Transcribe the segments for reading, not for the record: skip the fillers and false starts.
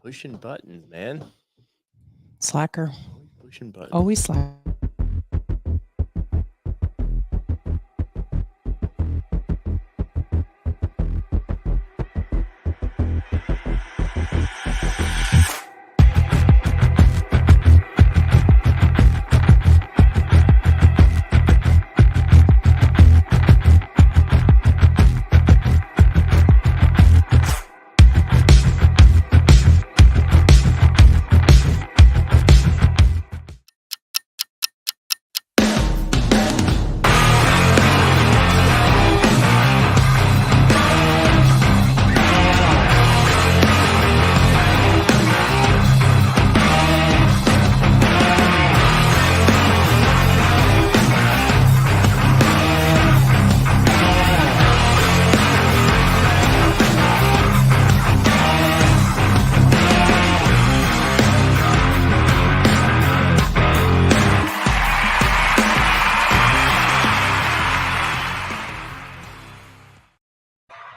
Pushing buttons, man. Slacker. Always pushing buttons. Always slacker.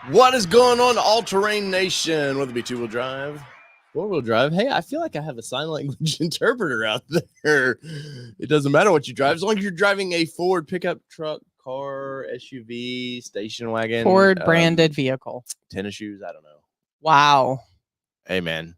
What is going on, All-Terrain Nation? Whether it be two-wheel drive, four-wheel drive. Hey, I feel like I have a sign language interpreter out there. It doesn't matter what you drive. As long as you're driving a Ford pickup truck, car, SUV, station wagon. Ford branded vehicle. Tennis shoes, I don't know. Wow. Hey, man.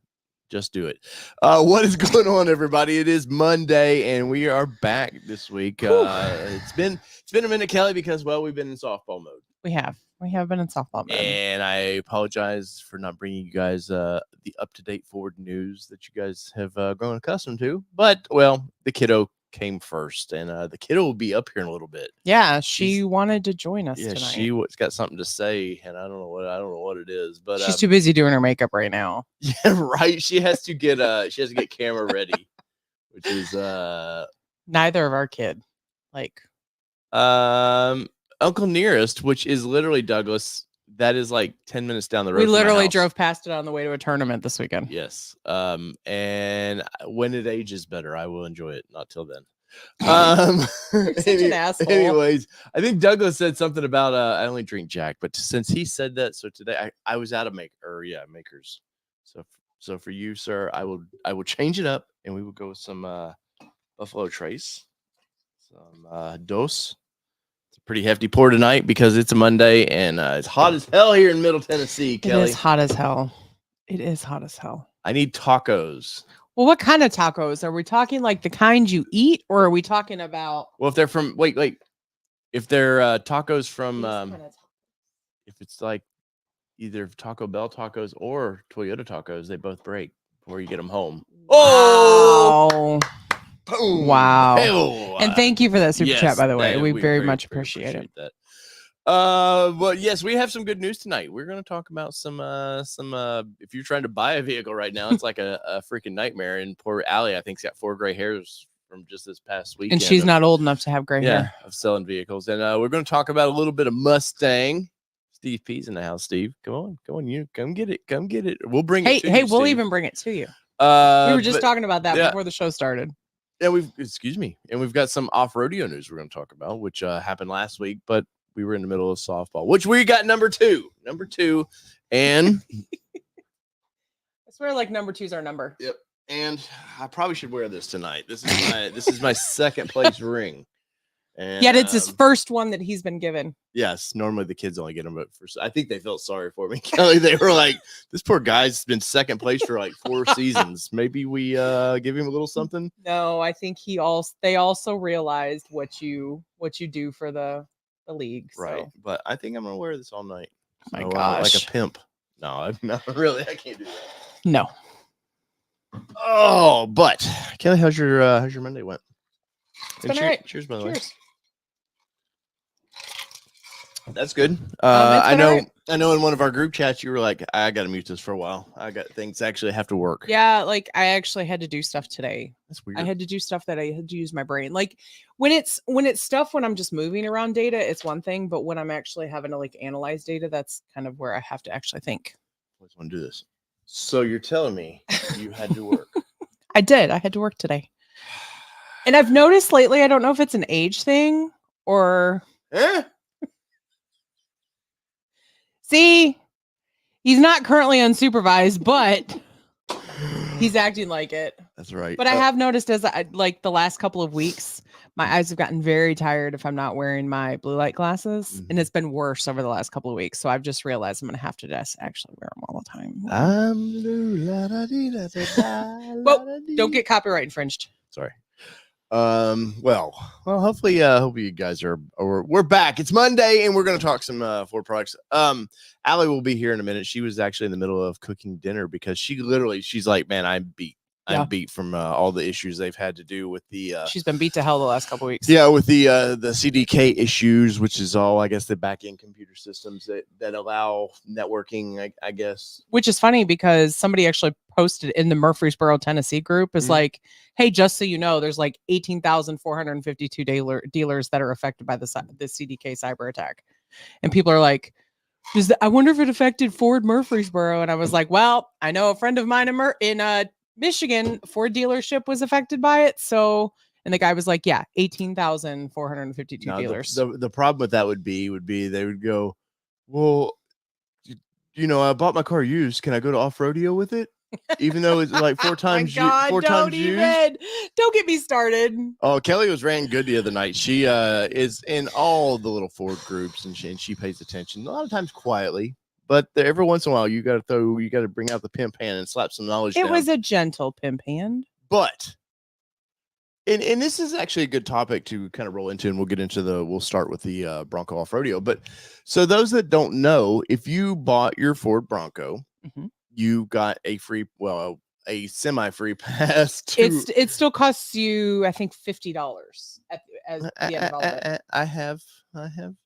Just do it. What is going on, everybody? It is Monday, and we are back this week. It's been a minute, Kelly, because, well, we've been in softball mode. We have been in softball mode. And I apologize for not bringing you guys the up-to-date Ford news that you guys have grown accustomed to. But, well, the kiddo came first, and the kiddo will be up here in a little bit. Yeah, she wanted to join us tonight. She's got something to say, and I don't know what it is. But she's too busy doing her makeup right now. Yeah, right. She has to get camera ready, which is neither of our kid. Like Uncle Nearest, which is literally Douglas. That is like 10 minutes down the road. We literally drove past it on the way to a tournament this weekend. Yes. And when it ages better, I will enjoy it. Not till then. You're such an asshole. Anyways, I think Douglas said something about I only drink Jack, but since he said that, so today I was out of Makers. So for you, sir, I will change it up, and we will go with some Buffalo Trace, some Dos. It's a pretty hefty pour tonight because it's a Monday and it's hot as hell here in Middle Tennessee, Kelly. It is hot as hell. It is hot as hell. I need tacos. Well, what kind of tacos? Are we talking like the kind you eat, or are we talking about? Well, if they're from if they're tacos from if it's like either Taco Bell tacos or Toyota tacos, they both break before you get them home. Oh, boom! Wow! Hey-oh. And thank you for that super chat, by the way. We very much appreciate it. That. Well, yes, we have some good news tonight. We're going to talk about some if you're trying to buy a vehicle right now, it's like a freaking nightmare. And poor Allie, I think, has got 4 gray hairs from just this past week. And she's not old enough to have gray hair. Of selling vehicles. And we're going to talk about a little bit of Mustang. Steve P's in the house. Steve, come on, you come get it. We'll bring it to you. Hey, we'll Steve. even bring it to you. We were just talking about that before the show started. Yeah, we've got some Off Roadeo news we're going to talk about, which happened last week, but we were in the middle of softball, which we got number two, and I swear, like number 2's our number. Yep. And I probably should wear this tonight. This is my second place ring. And yet it's his first one that he's been given. Yes, normally the kids only get them, but first. I think they felt sorry for me, Kelly. They were like, "This poor guy's been second place for like 4 seasons. Maybe we give him a little something." No, I think they also realized what you do for the league. Right, so. but I think I'm gonna wear this all night. Oh my gosh, like a pimp. No, not really. I can't do that. No. Oh, but Kelly, how's your Monday went? It's been all right. Cheers, by the way. Cheers. That's good. I know. Right. I know. In one of our group chats, you were like, "I got to mute this for a while. I got things actually have to work." Yeah, like I actually had to do stuff today. That's weird. I had to do stuff that I had to use my brain. Like when it's stuff when I'm just moving around data, it's one thing. But when I'm actually having to like analyze data, that's kind of where I have to actually think. I just want to do this. So you're telling me you had to work? I did. I had to work today. And I've noticed lately, I don't know if it's an age thing or. See, he's not currently unsupervised, but He's acting like it. That's right. But I have noticed as I like the last couple of weeks, my eyes have gotten very tired if I'm not wearing my blue light glasses, and it's been worse over the last couple of weeks. So I've just realized I'm gonna have to just actually wear them all the time. Well, don't get copyright infringed. Sorry. Well, hopefully, hope you guys are, or we're back. It's Monday and we're going to talk some, Ford products. Allie will be here in a minute. She was actually in the middle of cooking dinner because she's like, man, I'm beat from all the issues they've had to do with the she's been beat to hell the last couple of weeks. Yeah, with the CDK issues, which is all, I guess, the back-end computer systems that allow networking, I guess. Which is funny because somebody actually posted in the Murfreesboro, Tennessee group is like, hey, just so you know, there's like 18,452 dealers that are affected by the CDK cyber attack. And people are like, I wonder if it affected Ford Murfreesboro. And I was like, well, I know a friend of mine in Michigan, Ford dealership was affected by it. So, and the guy was like, yeah, 18,452 dealers. The problem with that would be they would go, well, I bought my car used. Can I go to Off Roadeo with it? Even though it's like four times used. Don't get me started. Oh, Kelly was ran good the other night. She is in all the little Ford groups, and she pays attention a lot of times quietly. But every once in a while, you got to bring out the pimp hand and slap some knowledge down. It was a gentle pimp hand. But, and this is actually a good topic to kind of roll into, and we'll start with the Bronco Off Roadeo. But so those that don't know, if you bought your Ford Bronco, you got a semi-free pass. It still costs you, I think, $50 at the end of all of it. I have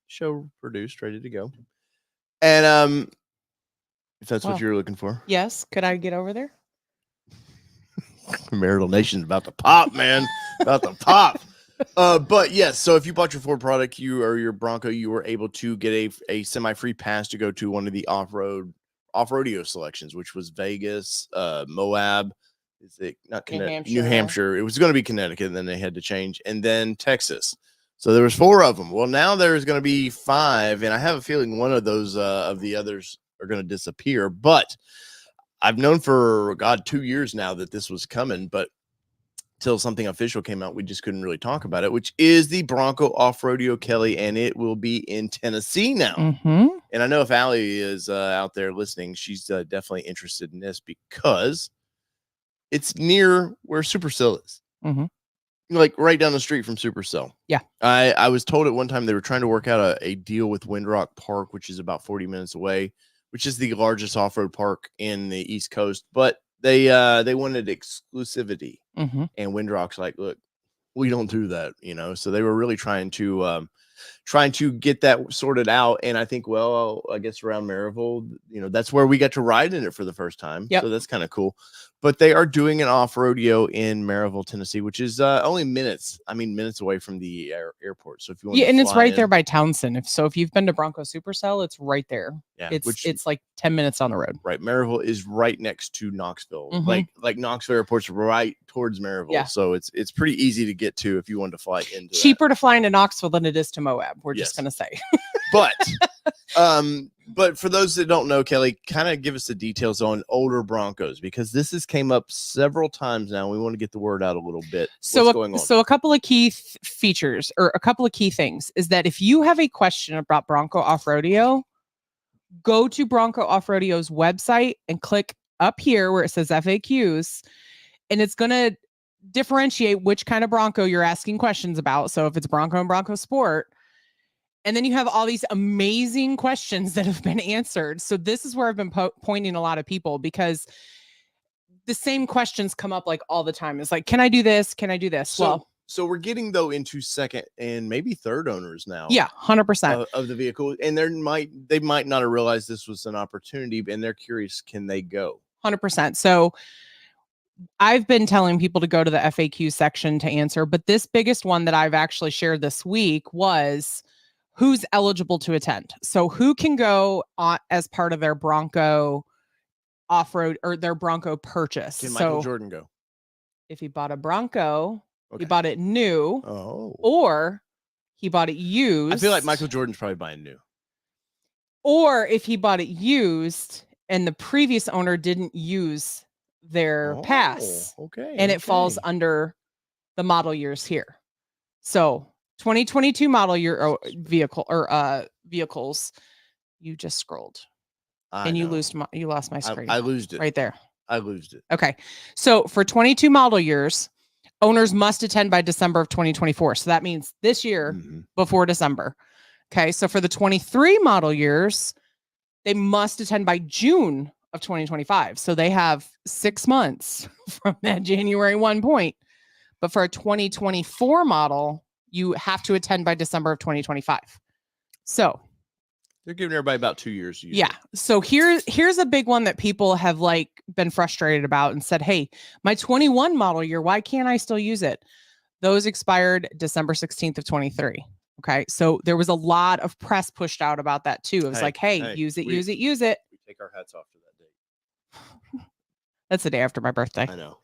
show produced, ready to go. And if that's what you're looking for. Yes. Could I get over there? Marital Nation's about to pop, man. About to pop. But yes, so if you bought your Ford product, your Bronco, you were able to get a semi-free pass to go to one of the off-roadeo selections, which was Vegas, Moab. Is it not New Hampshire? It was going to be Connecticut, and then they had to change, and then Texas. So there was 4 of them. Well, now there's going to be 5, and I have a feeling one of those of the others are going to disappear. But I've known for 2 years now that this was coming, but till something official came out, we just couldn't really talk about it, which is the Bronco Off Roadeo, Kelly, and it will be in Tennessee now. And I know if Allie is out there listening, she's definitely interested in this because it's near where Supercell is. Like right down the street from Supercell. Yeah. I was told at one time they were trying to work out a deal with Windrock Park, which is about 40 minutes away, which is the largest off-road park in the East Coast, but they wanted exclusivity. And Windrock's like, look, we don't do that, so they were really trying to get that sorted out. And I think, I guess around Maryville, that's where we got to ride in it for the first time. So that's kind of cool. But they are doing an off rodeo in Maryville, Tennessee, which is only minutes away from the airport. So if you want, and it's right there by Townsend. If you've been to Bronco Supercell, it's right there. Yeah, it's like 10 minutes on the road. Right, Maryville is right next to Knoxville. Like Knoxville Airport's right towards Maryville. Yeah. So it's pretty easy to get to if you want to fly into. Cheaper to fly into Knoxville than it is to Moab. We're just gonna say. But for those that don't know, Kelly, kind of give us the details on older Broncos, because this has came up several times now. We want to get the word out a little bit. What's going on? So a couple of key features, or a couple of key things, is that if you have a question about Bronco Off Roadeo, go to Bronco Off Rodeo's website and click up here where it says FAQs, and it's going to differentiate which kind of Bronco you're asking questions about. So if it's Bronco and Bronco Sport, and then you have all these amazing questions that have been answered. So this is where I've been pointing a lot of people, because the same questions come up like all the time. It's like, can I do this? Can I do this? So we're getting though into second and maybe third owners now. Yeah, 100% of the vehicle, and they might not have realized this was an opportunity, and they're curious, can they go? 100%. So I've been telling people to go to the FAQ section to answer, but this biggest one that I've actually shared this week was who's eligible to attend. So who can go as part of their Bronco off-road or their Bronco purchase? Can Michael Jordan go? If he bought a Bronco, he bought it new, or he bought it used. I feel like Michael Jordan's probably buying new. Or if he bought it used and the previous owner didn't use their pass. Okay. And it falls under the model years here. So 2022 model year vehicles, you just scrolled. You lost my screen. I lost it. Right there. I lost it. Okay. So for 22 model years, owners must attend by December of 2024. So that means this year before December. Okay. So for the 23 model years, they must attend by June of 2025. So they have 6 months from that January 1 point. But for a 2024 model, you have to attend by December of 2025. So they're giving everybody about 2 years. Usually. Yeah. So here's a big one that people have like been frustrated about and said, hey, my 21 model year, why can't I still use it? Those expired December 16th of 23. Okay. So there was a lot of press pushed out about that too. It was hey, use it. We take our hats off to that date. That's the day after my birthday. I know.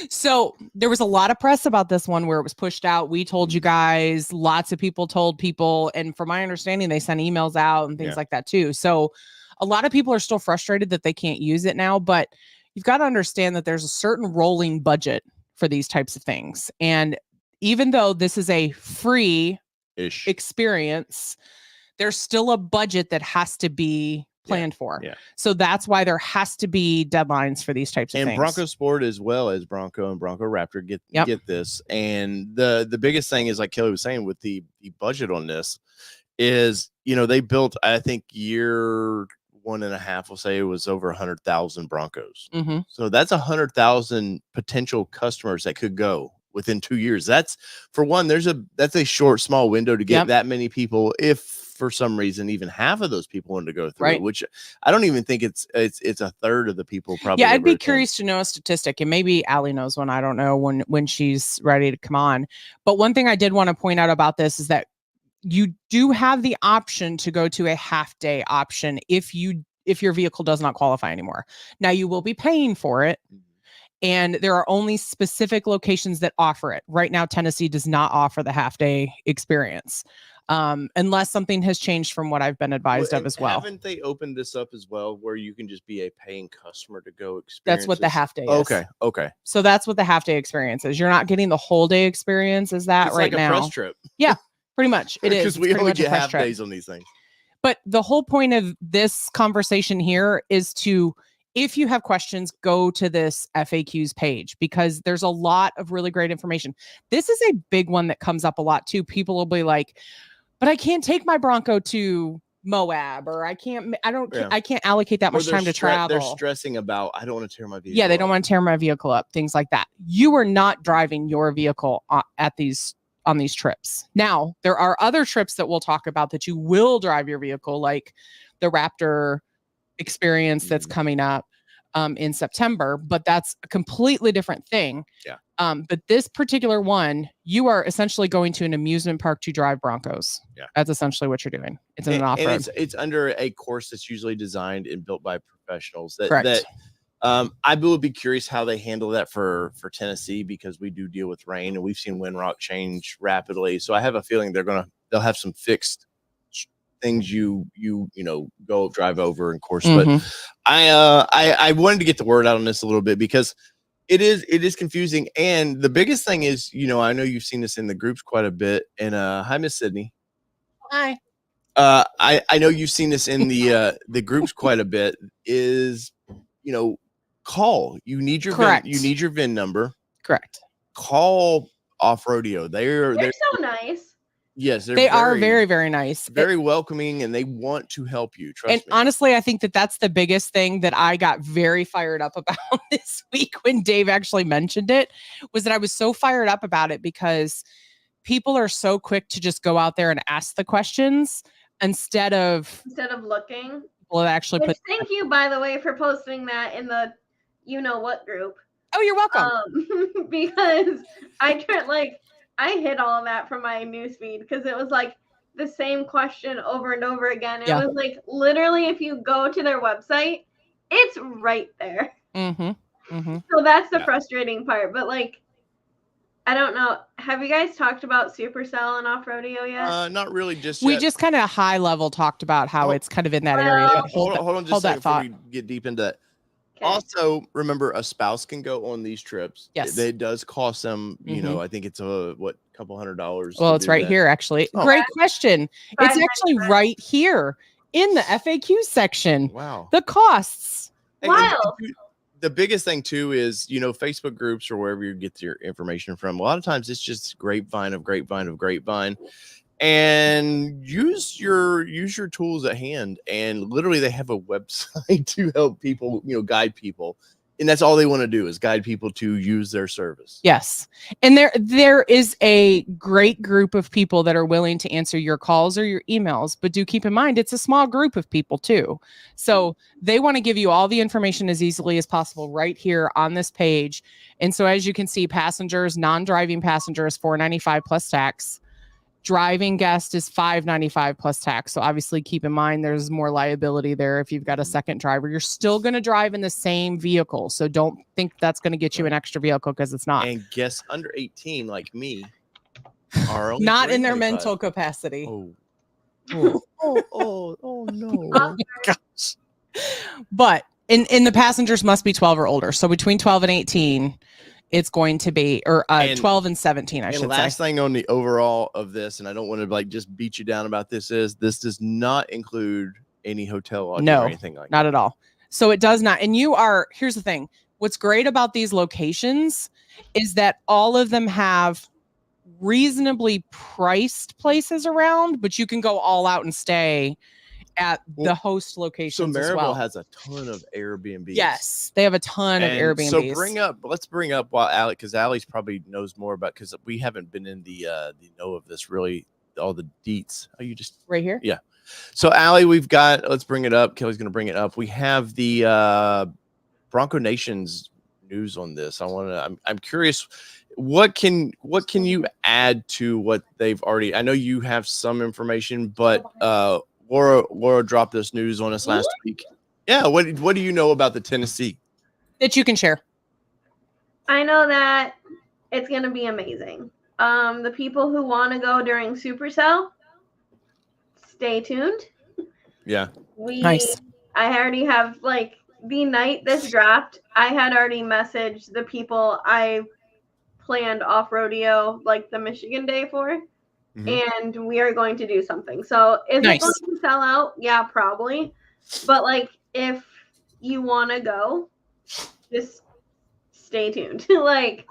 So there was a lot of press about this one where it was pushed out. We told you guys, lots of people told people. And from my understanding, they sent emails out and things like that too. So a lot of people are still frustrated that they can't use it now, but you've got to understand that there's a certain rolling budget for these types of things. And even though this is a free experience, there's still a budget that has to be planned for. Yeah. So that's why there has to be deadlines for these types of things. And Bronco Sport as well as Bronco and Bronco Raptor get this. And the biggest thing is, like Kelly was saying, with the budget on this is, they built, I think year 1.5, we'll say it was over 100,000 Broncos. So that's 100,000 potential customers that could go within 2 years. That's, for one, that's a small window to get that many people. If for some reason even half of those people wanted to go through it, which I don't even think it's a third of the people probably. Yeah, I'd be curious to know a statistic, and maybe Allie knows one. I don't know when she's ready to come on. But one thing I did want to point out about this is that you do have the option to go to a half day option if your vehicle does not qualify anymore. Now you will be paying for it. And there are only specific locations that offer it. Right now, Tennessee does not offer the half day experience. Unless something has changed from what I've been advised of as well. Haven't they opened this up as well, where you can just be a paying customer to go experience? That's what the half day is. Okay. So that's what the half day experience is. You're not getting the whole day experience. Is that it's right like now? A press trip. Yeah, pretty much. It is. Because we only get half days on these things. But the whole point of this conversation here is to, if you have questions, go to this FAQs page, because there's a lot of really great information. This is a big one that comes up a lot too. People will be like, but I can't take my Bronco to Moab, or I can't allocate that much time to travel. They're stressing about, I don't want to tear my vehicle. Yeah, they don't want to tear my vehicle up, things like that. You are not driving your vehicle on these trips. Now, there are other trips that we'll talk about that you will drive your vehicle, like the Raptor experience that's coming up in September, but that's a completely different thing. Yeah. But this particular one, you are essentially going to an amusement park to drive Broncos. Yeah. That's essentially what you're doing. It's an off-road. And it's under a course that's usually designed and built by professionals. Correct. I will be curious how they handle that for Tennessee, because we do deal with rain and we've seen wind rock change rapidly. So I have a feeling they'll have some fixed things you go drive over and course. But I wanted to get the word out on this a little bit, because it is confusing. And the biggest thing is, I know you've seen this in the groups quite a bit. And hi, Miss Sydney. Hi. I know you've seen this in the groups quite a bit. Is call. You need your VIN number. Correct. Call Off Roadeo. They're so nice. Yes, they are very, very nice, very welcoming, and they want to help you. Trust me. Honestly, I think that's the biggest thing that I got very fired up about this week when Dave actually mentioned it, was that I was so fired up about it, because people are so quick to just go out there and ask the questions instead of looking. Well, actually, thank you, by the way, for posting that in the what group. Oh, you're welcome. Because I hit all of that from my newsfeed, because it was like the same question over and over again. It was like, literally, if you go to their website, it's right there. So that's the frustrating part. But I don't know. Have you guys talked about Supercell and Off Rodeo yet? Not really just We yet. just kind of high level talked about how Oh, it's kind of in that area. well, But hold on just a hold second that before thought. we get deep into that. Okay. Also, remember a spouse can go on these trips. Yes. It does cost them, you know, I think it's a couple $100. Well, to it's do right that. here, actually. Oh. Great question. It's actually $5.95. right here in the FAQ section. Wow. The costs. Hey, and Wild. the biggest thing too is, you know, Facebook groups or wherever you get your information from. A lot of times it's just grapevine of grapevine of grapevine. And use your tools at hand. And literally they have a website to help people, you know, guide people. And that's all they want to do is guide people to use their service. Yes. And there is a great group of people that are willing to answer your calls or your emails, but do keep in mind it's a small group of people too. So they want to give you all the information as easily as possible right here on this page. And so as you can see, passengers, non-driving passengers, $4.95 plus tax. Driving guest is $5.95 plus tax. So obviously keep in mind there's more liability there if you've got a second driver. You're still going to drive in the same vehicle. So don't think that's going to get you an extra vehicle because it's not. And guests under 18 like me are only Not in their $3.95. mental capacity. Oh. Oh no. Gosh. But in the passengers must be 12 or older. So between 12 and 18, it's going to be, or 12 and 17, I should say. Last thing on the overall of this, and I don't want to like just beat you down about this, is this does not include any hotel lodging or anything like that. Not at all. So it does not. And here's the thing. What's great about these locations is that all of them have reasonably priced places around, but you can go all out and stay at the host locations as well. So Maryville has a ton of Airbnbs. Yes, they have a ton of Airbnbs. So let's bring up while Allie, because Allie's probably knows more about, because we haven't been in the know of this really, all the deets. Oh, you just right here? Yeah. So Allie, let's bring it up. Kelly's going to bring it up. We have the Bronco Nation's news on this. I'm curious, what can you add to what they've already, I know you have some information, but Laura dropped this news on us last week. Yeah, what do you know about the Tennessee that you can share? I know that it's going to be amazing. The people who want to go during Supercell, stay tuned. Yeah. Nice. I already have, like, the night this dropped, I had already messaged the people I planned Off Rodeo, like the Michigan day for. And we are going to do something. So is it going to sell out? Yeah, probably. But like, if you want to go, just stay tuned. Like,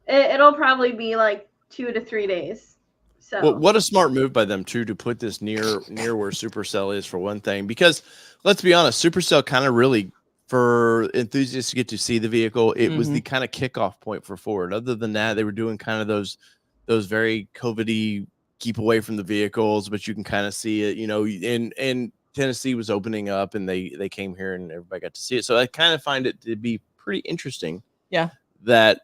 it'll probably be like 2 to 3 days. So well, what a smart move by them too, to put this near where Supercell is, for one thing, because let's be honest, Supercell kind of really, for enthusiasts to get to see the vehicle, it was the kind of kickoff point for Ford. Other than that, they were doing kind of those very COVID-y, keep away from the vehicles, but you can kind of see it, you know, and Tennessee was opening up, and they came here and everybody got to see it. So I kind of find it to be pretty interesting. Yeah. That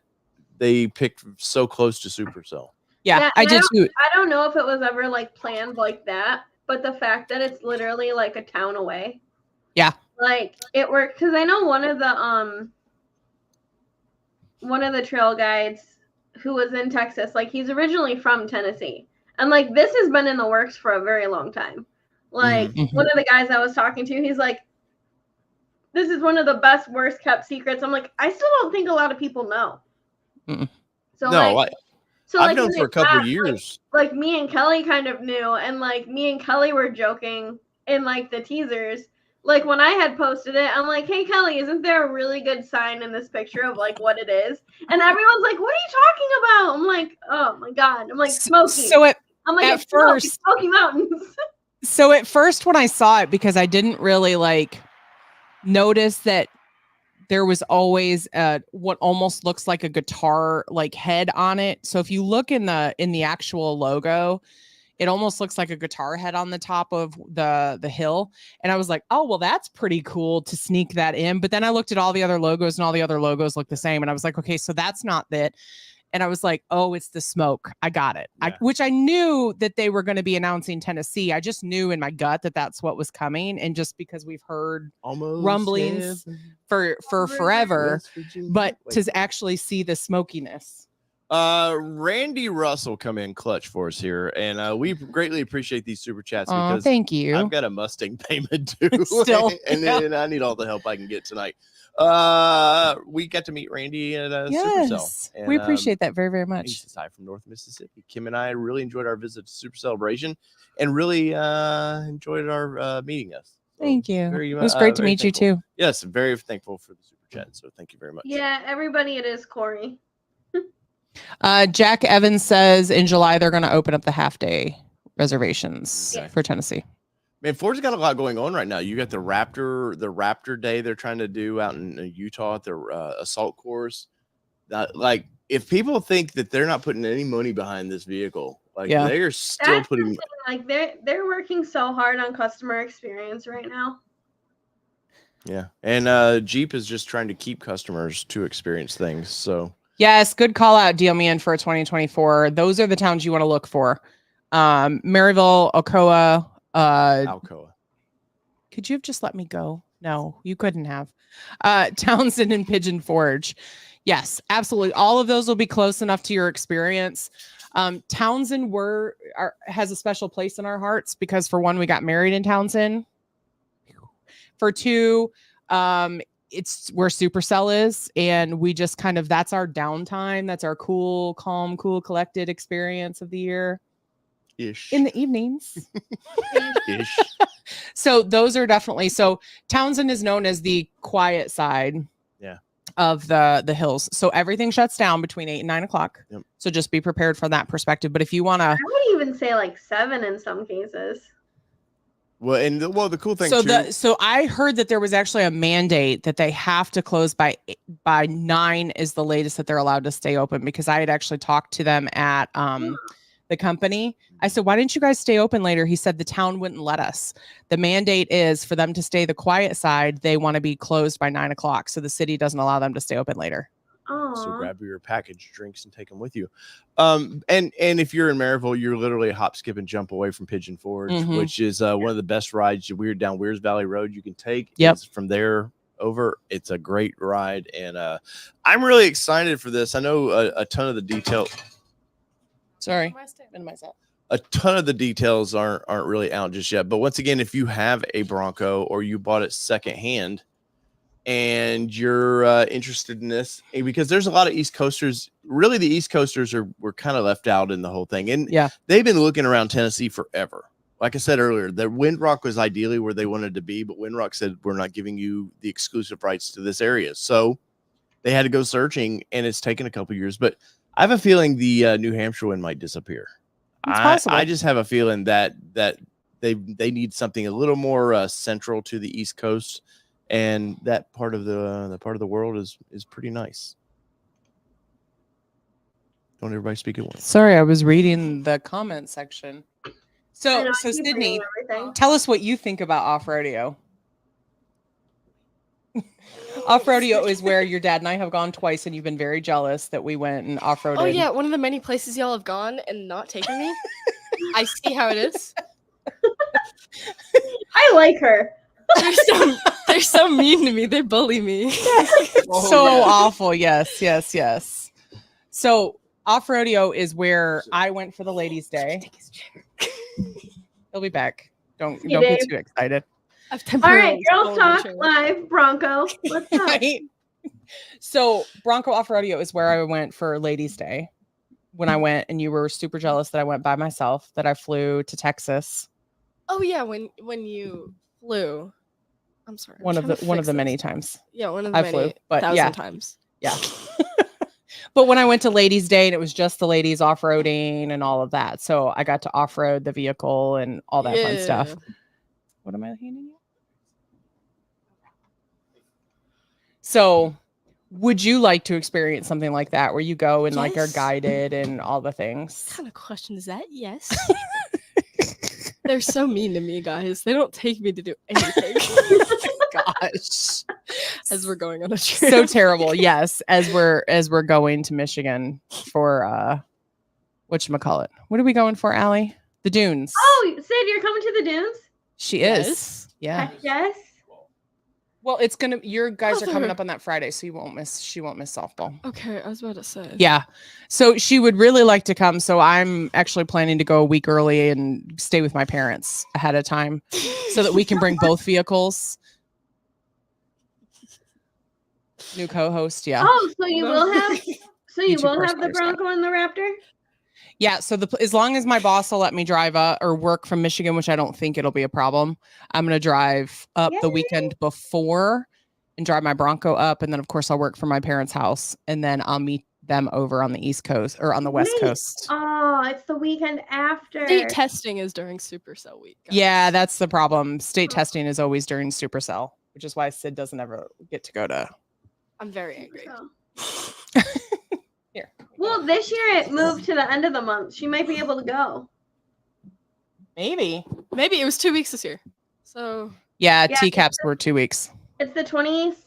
they picked so close to Supercell. Yeah, I did too. I don't know if it was ever like planned like that, but the fact that it's literally like a town away. Yeah. Like it worked, because I know one of the trail guides who was in Texas, like he's originally from Tennessee. And like this has been in the works for a very long time. Like one of the guys I was talking to, he's like, this is one of the best, worst kept secrets. I'm like, I still don't think a lot of people know. So no, I've known for a couple of years. Like me and Kelly kind of knew, and like me and Kelly were joking in like the teasers. Like when I had posted it, I'm like, hey Kelly, isn't there a really good sign in this picture of like what it is? And everyone's like, what are you talking about? I'm like, oh my God. I'm like, Smoky. I'm like, at first, Smoky Mountains. So at first when I saw it, because I didn't really like notice that there was always what almost looks like a guitar like head on it. So if you look in the actual logo, it almost looks like a guitar head on the top of the hill. And I was like, oh, well, that's pretty cool to sneak that in. But then I looked at all the other logos, and all the other logos look the same. And I was like, okay, so that's not it. And I was like, oh, it's the smoke. I got it. Yeah. Which I knew that they were going to be announcing Tennessee. I just knew in my gut that that's what was coming. And just because we've heard rumblings for forever, but to actually see the smokiness. Randy Russell come in clutch for us here, and we greatly appreciate these super chats Oh, because thank you. I've got a Mustang payment due, Still, and I need all the help I can get tonight. We got to meet Randy at Supercell. Yes, we appreciate that very, very much. He's aside from North Mississippi. Kim and I really enjoyed our visit to Super Celebration, and really enjoyed our meeting us. So Thank you. Very, it was great to very meet thankful. you too. Yes, very thankful for the super chat. So thank you very much. Yeah, everybody, it is Corey. Jack Evans says in July they're going to open up the half-day reservations for Tennessee. Man, Ford's got a lot going on right now. You got the Raptor Day they're trying to do out in Utah at their assault course. Like, if people think that they're not putting any money behind this vehicle, like they are still putting. Like they're working so hard on customer experience right now. Yeah, and Jeep is just trying to keep customers to experience things. So. Yes, good call out, Deal Me In for 2024. Those are the towns you want to look for. Maryville, Alcoa. Alcoa. Could you have just let me go? No, you couldn't have. Townsend and Pigeon Forge. Yes, absolutely. All of those will be close enough to your experience. Townsend has a special place in our hearts because, for one, we got married in Townsend. For two, it's where Supercell is, and we just kind of, that's our downtime. That's our cool, calm, cool, collected experience of the year. Ish. In the evenings. Ish. So those are definitely, so Townsend is known as the quiet side of the hills. So everything shuts down between 8 and 9 o'clock. Yep. So just be prepared from that perspective. But if you want to, I would even say like 7 in some cases. Well, and the cool thing so I heard that there was actually a mandate that they have to close by 9 is the latest that they're allowed to stay open, because I had actually talked to them at the company. I said, why didn't you guys stay open later? He said the town wouldn't let us. The mandate is for them to stay the quiet side. They want to be closed by 9 o'clock. So the city doesn't allow them to stay open later. So grab your packaged drinks and take them with you. And if you're in Maryville, you're literally a hop, skip, and jump away from Pigeon Forge, which is one of the best rides down Weirs Valley Road you can take. Yep. From there over. It's a great ride, and I'm really excited for this. I know a ton of the details. Sorry. A ton of the details aren't really out just yet. But once again, if you have a Bronco or you bought it secondhand, and you're interested in this, because there's a lot of East Coasters. Really, the East Coasters were kind of left out in the whole thing, and they've been looking around Tennessee forever. Like I said earlier, the Windrock was ideally where they wanted to be, but Windrock said, we're not giving you the exclusive rights to this area. So they had to go searching, and it's taken a couple years. But I have a feeling the New Hampshire one might disappear. I just have a feeling that they need something a little more central to the East Coast. And that part of the world is pretty nice. Don't everybody speak at once. Sorry, I was reading the comment section. So Sydney, tell us what you think about Off Roadeo. Off Roadeo is where your dad and I have gone twice, and you've been very jealous that we went and off roaded. Oh yeah, one of the many places y'all have gone and not taken me. I see how it is. I like her. They're so mean to me. They bully me. Awful. Yes. So Off Roadeo is where I went for the ladies' day. He'll be back. Don't get too excited. All right, Girls Talk Live Bronco. What's up? Right? So Bronco Off Roadeo is where I went for ladies' day. When I went, and you were super jealous that I went by myself, that I flew to Texas. Oh yeah, when you flew. I'm sorry. One of the many times. Yeah, one of the many thousand times. Yeah. But when I went to ladies' day, and it was just the ladies off-roading and all of that. So I got to off-road the vehicle and all that fun stuff. What am I handing you? So would you like to experience something like that where you go and like are guided and all the things? What kind of question is that? Yes. They're so mean to me, guys. They don't take me to do anything. Gosh. As we're going on a trip. So terrible. Yes. As we're going to Michigan for whatchamacallit. What are we going for, Allie? The dunes. Oh, Sid, you're coming to the dunes? She is. Yeah. Yes. Well, your guys are coming Mother. up on that Friday, so she won't miss softball. Okay, I was about to say. Yeah. So she would really like to come. So I'm actually planning to go a week early and stay with my parents ahead of time so that we can bring both vehicles. New co-host, yeah. Oh, so you No. will have YouTube the Corresponders Bronco and the Raptor? Yeah, so as long as my boss will let me drive or work from Michigan, which I don't think it'll be a problem, I'm going to drive up the Yay. weekend before and drive my Bronco up. And then, of course, I'll work from my parents' house. And then I'll meet them over on the East Coast or on the West Wait. Coast. Oh, it's the weekend after. State testing is during Supercell week. Guys. Yeah, that's the problem. State testing is always during Supercell, which is why Sid doesn't ever get to go to. I'm very angry. Here. Well, this year it moved to the end of the month. She might be able to go. Maybe. Maybe it was 2 weeks this year. So Yeah, Yeah, TCAPs were 2 weeks. It's the 20th.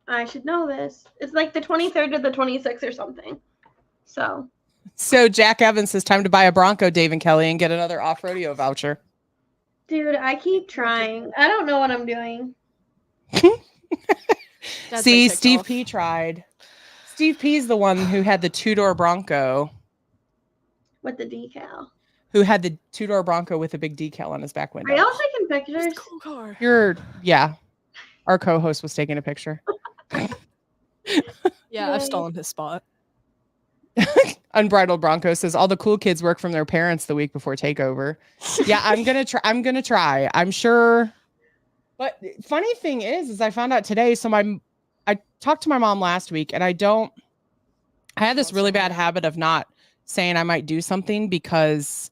I should know this. It's like the 23rd to the 26th or something. So Jack Evans says time to buy a Bronco, Dave and Kelly, and get another Off Roadeo voucher. dude, I keep trying. I don't know what I'm doing. Dad's See, been ticked Steve off. P tried. Steve P's the one who had the two-door Bronco, With the decal. who had the two-door Bronco with a big decal on his back window. Are y'all taking It's pictures? a cool car. Yeah. Our co-host was taking a picture. Yeah, I've Yay. stolen his spot. Unbridled Bronco says all the cool kids work from their parents the week before takeover. Yeah, I'm gonna try. I'm sure. But funny thing is I found out today. So I talked to my mom last week, and I had this really bad habit of not saying I might do something, because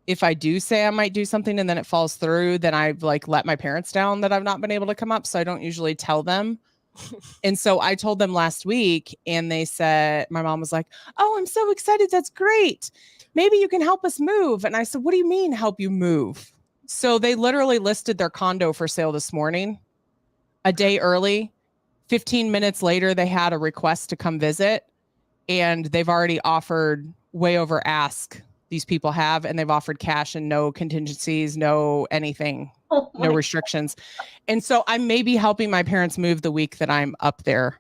if I do say I might do something and then it falls through, then I've like let my parents down that I've not been able to come up. So I don't usually tell them. And so I told them last week, and they said, my mom was like, "Oh, I'm so excited. That's great. Maybe you can help us move." And I said, "What do you mean help you move?" So they literally listed their condo for sale this morning, a day early. 15 minutes later, they had a request to come visit, and they've already offered way over ask. These people have, and they've offered cash and no contingencies, no anything. Oh No my- restrictions. And so I may be helping my parents move the week that I'm up there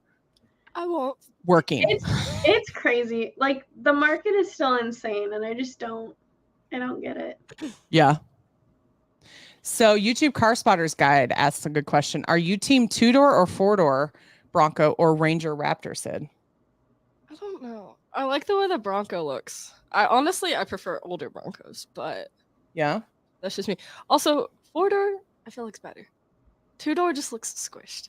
I won't. working. It's crazy. Like, the market is still insane, and I don't get it. Yeah. So YouTube Car Spotters Guide asks a good question. Are you team 2-door or 4-door Bronco or Ranger Raptor, Sid? I don't know. I like the way the Bronco looks. I prefer older Broncos, but Yeah. that's just me. Also, 4-door, I feel like's better. 2-door just looks squished.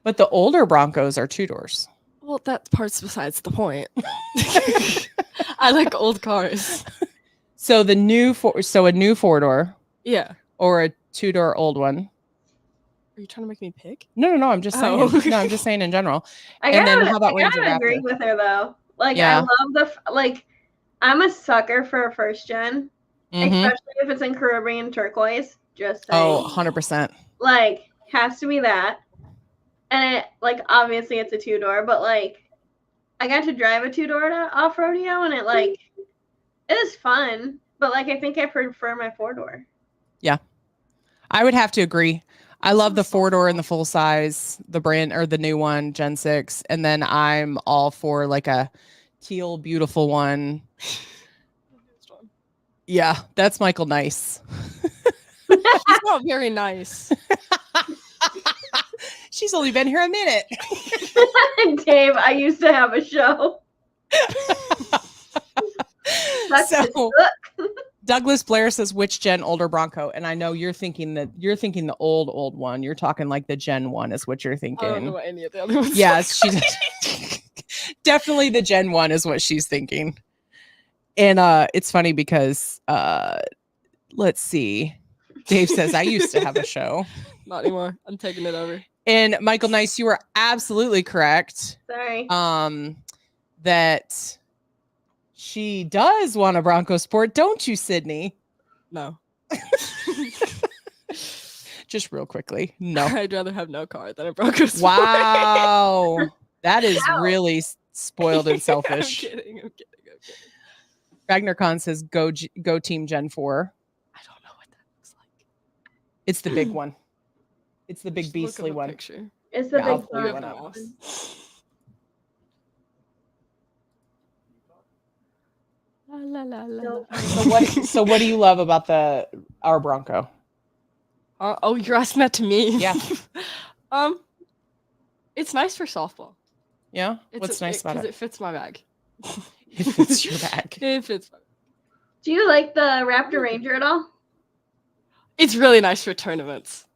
But the older Broncos are 2-doors. Well, that part's besides the point. I like old cars. So a new 4-door Yeah. or a 2-door old one. Are you trying to make me pick? No, I'm just saying. Oh. No, I'm just saying in general. I And then gotta, how about I Ranger gotta agree Raptor? with her though. Like, Yeah. I love I'm a sucker for a first gen, Mhm. especially if it's in Caribbean turquoise. Just saying. Oh, 100%. Like, has to be that. And it, like, obviously it's a 2-door, but like, I got to drive a 2-door to Off Roadeo, and it is fun. But like, I think I prefer my 4-door. I would have to agree. I love the So 4-door and the full size, the brand or the new one, Gen 6. And then I'm all for like a teal, beautiful one. Yeah, that's Michael Nice. She's not very nice. She's only been here a minute. Dave, I used to have a show. Sucks to So suck. Douglas Blair says, which gen older Bronco? And I know you're thinking the old one. You're talking like the Gen 1 is what you're I don't know thinking. what any of the other ones Yes, she's definitely the Gen 1 is what she's thinking. And it's funny because let's see. Dave says, I used to have a show. Not anymore. I'm taking it over. And Michael Nice, you were absolutely correct. Sorry. That she does want a Bronco Sport, don't you, Sydney? No. Just real quickly. No. I'd rather have no car than a Bronco Sport. Wow. That is Wow. really spoiled and selfish. I'm kidding. Ragnar Khan says, go team Gen 4. I don't know what that looks like. It's the big one. It's the big Just look up beastly a one. picture. It's the Yeah, I'll big pull you black one up. one. La, la, la, la, So la. So what do you love about our Bronco? Oh, you're asking that to me? Yeah. It's nice for softball. Yeah. What's nice about Because it? it fits my bag. It fits your bag. It fits my bag. do you like the Raptor Ranger at all? It's really nice for tournaments.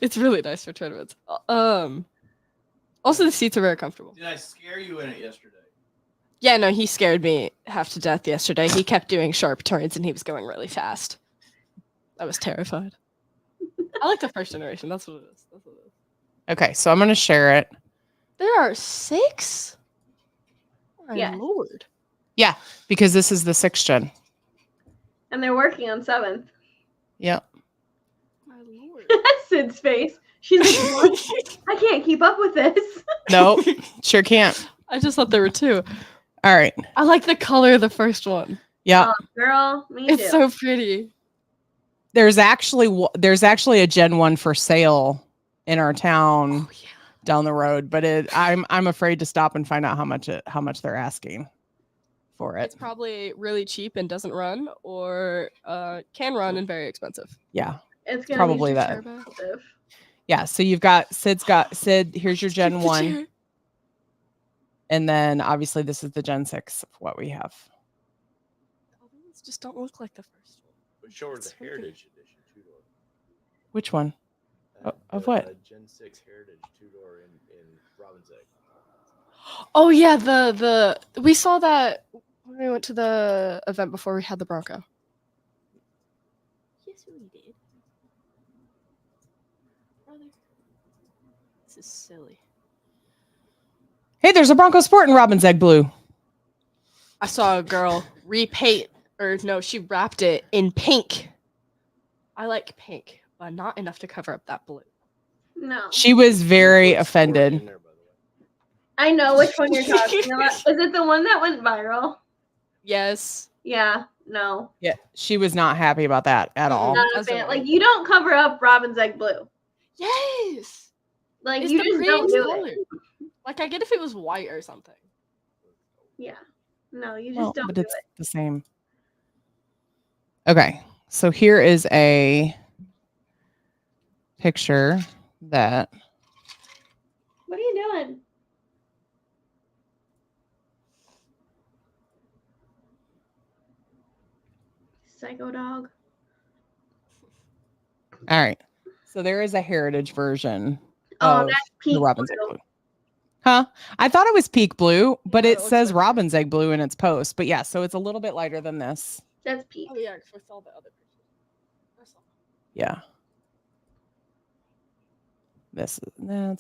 It's really nice for tournaments. Also, the seats are very comfortable. Did I scare you in it yesterday? Yeah, no, he scared me half to death yesterday. He kept doing sharp turns and he was going really fast. I was terrified. I like the first generation. That's what it is. Okay, so I'm gonna share it. There are 6? My Yes. lord. Yeah, because this is the 6th gen. And they're working on 7th. Yep. My lord. That's Sid's face. She's like, what? I can't keep up with this. Nope. Sure can't. I just thought there were 2. All right. I like the color of the first one. Yeah. Girl, me It's too. so pretty. There's actually a Gen 1 for sale in our town Oh, yeah. down the road, but I'm afraid to stop and find out how much they're asking for it. It's probably really cheap and doesn't run, or can run and very expensive. Yeah. It's gonna Probably be that. expensive. Yeah, so you've got Sid, here's your Gen 1, and then obviously this is the Gen 6 of what we have. All these just don't look like the first one. But show her the It's so Heritage Edition 2-door. Which one? Of The, what? Gen 6 Heritage 2-door in Robin's Egg. Oh yeah, the we saw that when we went to the event before we had the Bronco. Yes, we did. Brother, this is silly. Hey, there's a Bronco Sport in Robin's Egg Blue. I saw a girl repaint, or no, she wrapped it in pink. I like pink, but not enough to cover up that blue. No. She was very Put Sport in offended. there, by the way. I know which one you're talking about. Is it the one that went viral? Yes. Yeah. No. Yeah, she was not happy about that at all. Not a That's fan. alright. Like, you don't cover up Robin's Egg Blue. Yes. Like, It's you the just don't prettiest do color. it. Like, I get if it was white or something. Yeah. No, you just Well, don't but do it's it. the same. Okay, so here is a picture that What are you doing? Psycho dog. all right. So there is a heritage version Oh, of that's the peak Robin's Egg blue. Blue. Huh? I thought it was peak blue, but Yeah, it it looks says like it. Robin's Egg Blue in its post. But yeah, so it's a little bit lighter than this. That's peak. Oh yeah, because I saw the other picture. I saw. Yeah. That's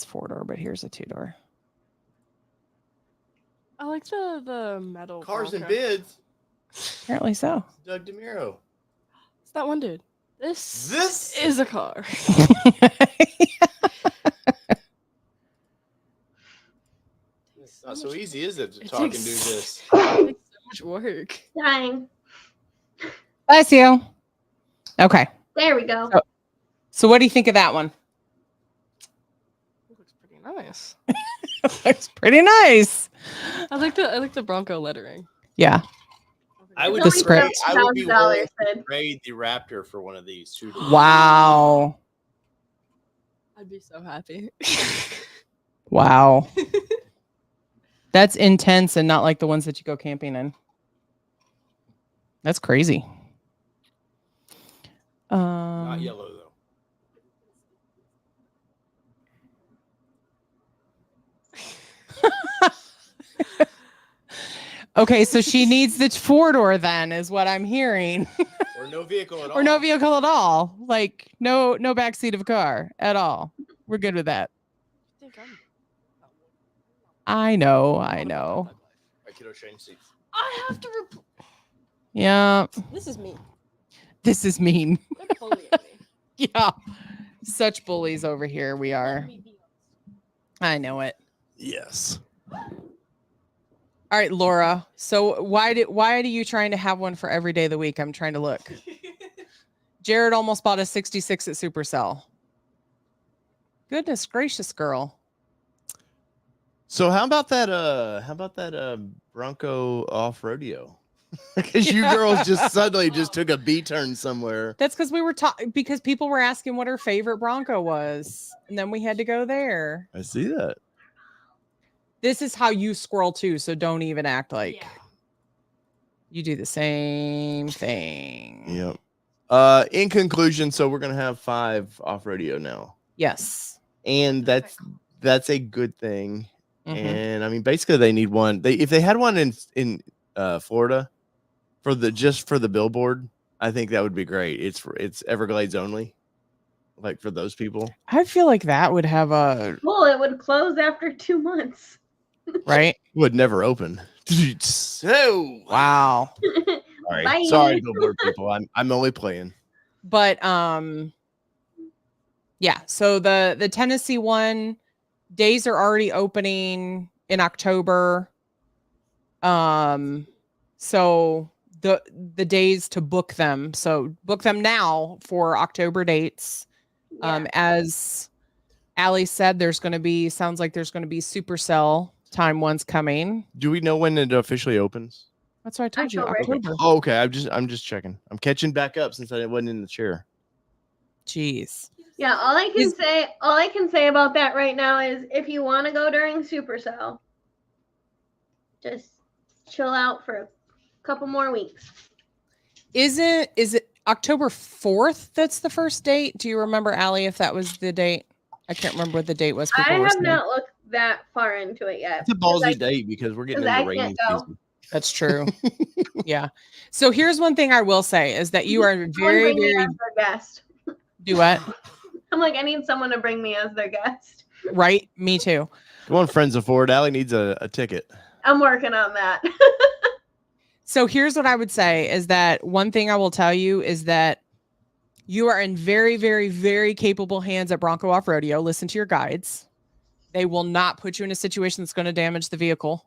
4-door, but here's a 2-door. I like the metal. Cars and Bronco. Bids. Apparently so. Doug DeMuro. It's that one dude. This This is a car. It's not so easy, is it, to It talk and takes- do this? It takes so much work. Dying. Bless you. Okay. There we go. So what do you think of that one? It looks pretty nice. Looks pretty nice. I like the Bronco lettering. Yeah. I would It's only script. I would be willing $7,000, to trade the Raptor for one of these two. Wow. I'd be so happy. Wow. That's intense and not like the ones that you go camping in. That's crazy. Not yellow though. Okay, so she needs the 4-door then, is what I'm hearing. Or no vehicle at all. Or no vehicle at all. Like no backseat of a car at all. We're good with that. I know. My kiddo change seats. I have to. Yeah. This is me. This is mean. They're bullying me. Yeah. Such bullies over here we are. I know it. Yes. All right, Laura. So why are you trying to have one for every day of the week? I'm trying to look. Jared almost bought a 66 at Supercell. Goodness gracious, girl. So how about that? Bronco Off Rodeo? Because you girls just suddenly just took a B turn somewhere. That's because we were talking because people were asking what her favorite Bronco was, and then we had to go there. I see that. This is how you scroll too, so don't even act like you do the same thing. Yep. In conclusion, so we're gonna have 5 Off Rodeo now. Yes. And that's a good thing. Mhm. And I mean, basically, they need one. If they had one in Florida for the billboard, I think that would be great. It's Everglades only, like for those people. I feel like that would have a Well, it would close after 2 months. right. Would never open. So Wow. Bye. sorry, billboard people. I'm only playing. But yeah. So the Tennessee one, days are already opening in October. So the days to book them. So book them now for October dates. Yeah. As Allie said, sounds like there's going to be Supercell time ones coming. Do we know when it officially opens? That's what I told you. October. October. Oh, okay. I'm just checking. I'm catching back up since I wasn't in the chair. Jeez. Yeah, all I can say about that right now is if you want to go during Supercell, just chill out for a couple more weeks. Is it October 4th that's the first date? Do you remember, Allie, if that was the date? I can't remember what the date was. I People were have saying. not looked that far into it yet. It's a ballsy date because we're getting 'cause I into rainy can't go. season. That's true. Yeah. So here's one thing I will say is that you are Someone very, bring me very as their guest. do what? I'm like, I need someone to bring me as their guest. Right? Me too. Come on, friends of Ford. Allie needs a ticket. I'm working on that. So here's what I would say is that one thing I will tell you is that you are in very, very, very capable hands at Bronco Off Rodeo. Listen to your guides. They will not put you in a situation that's going to damage the vehicle.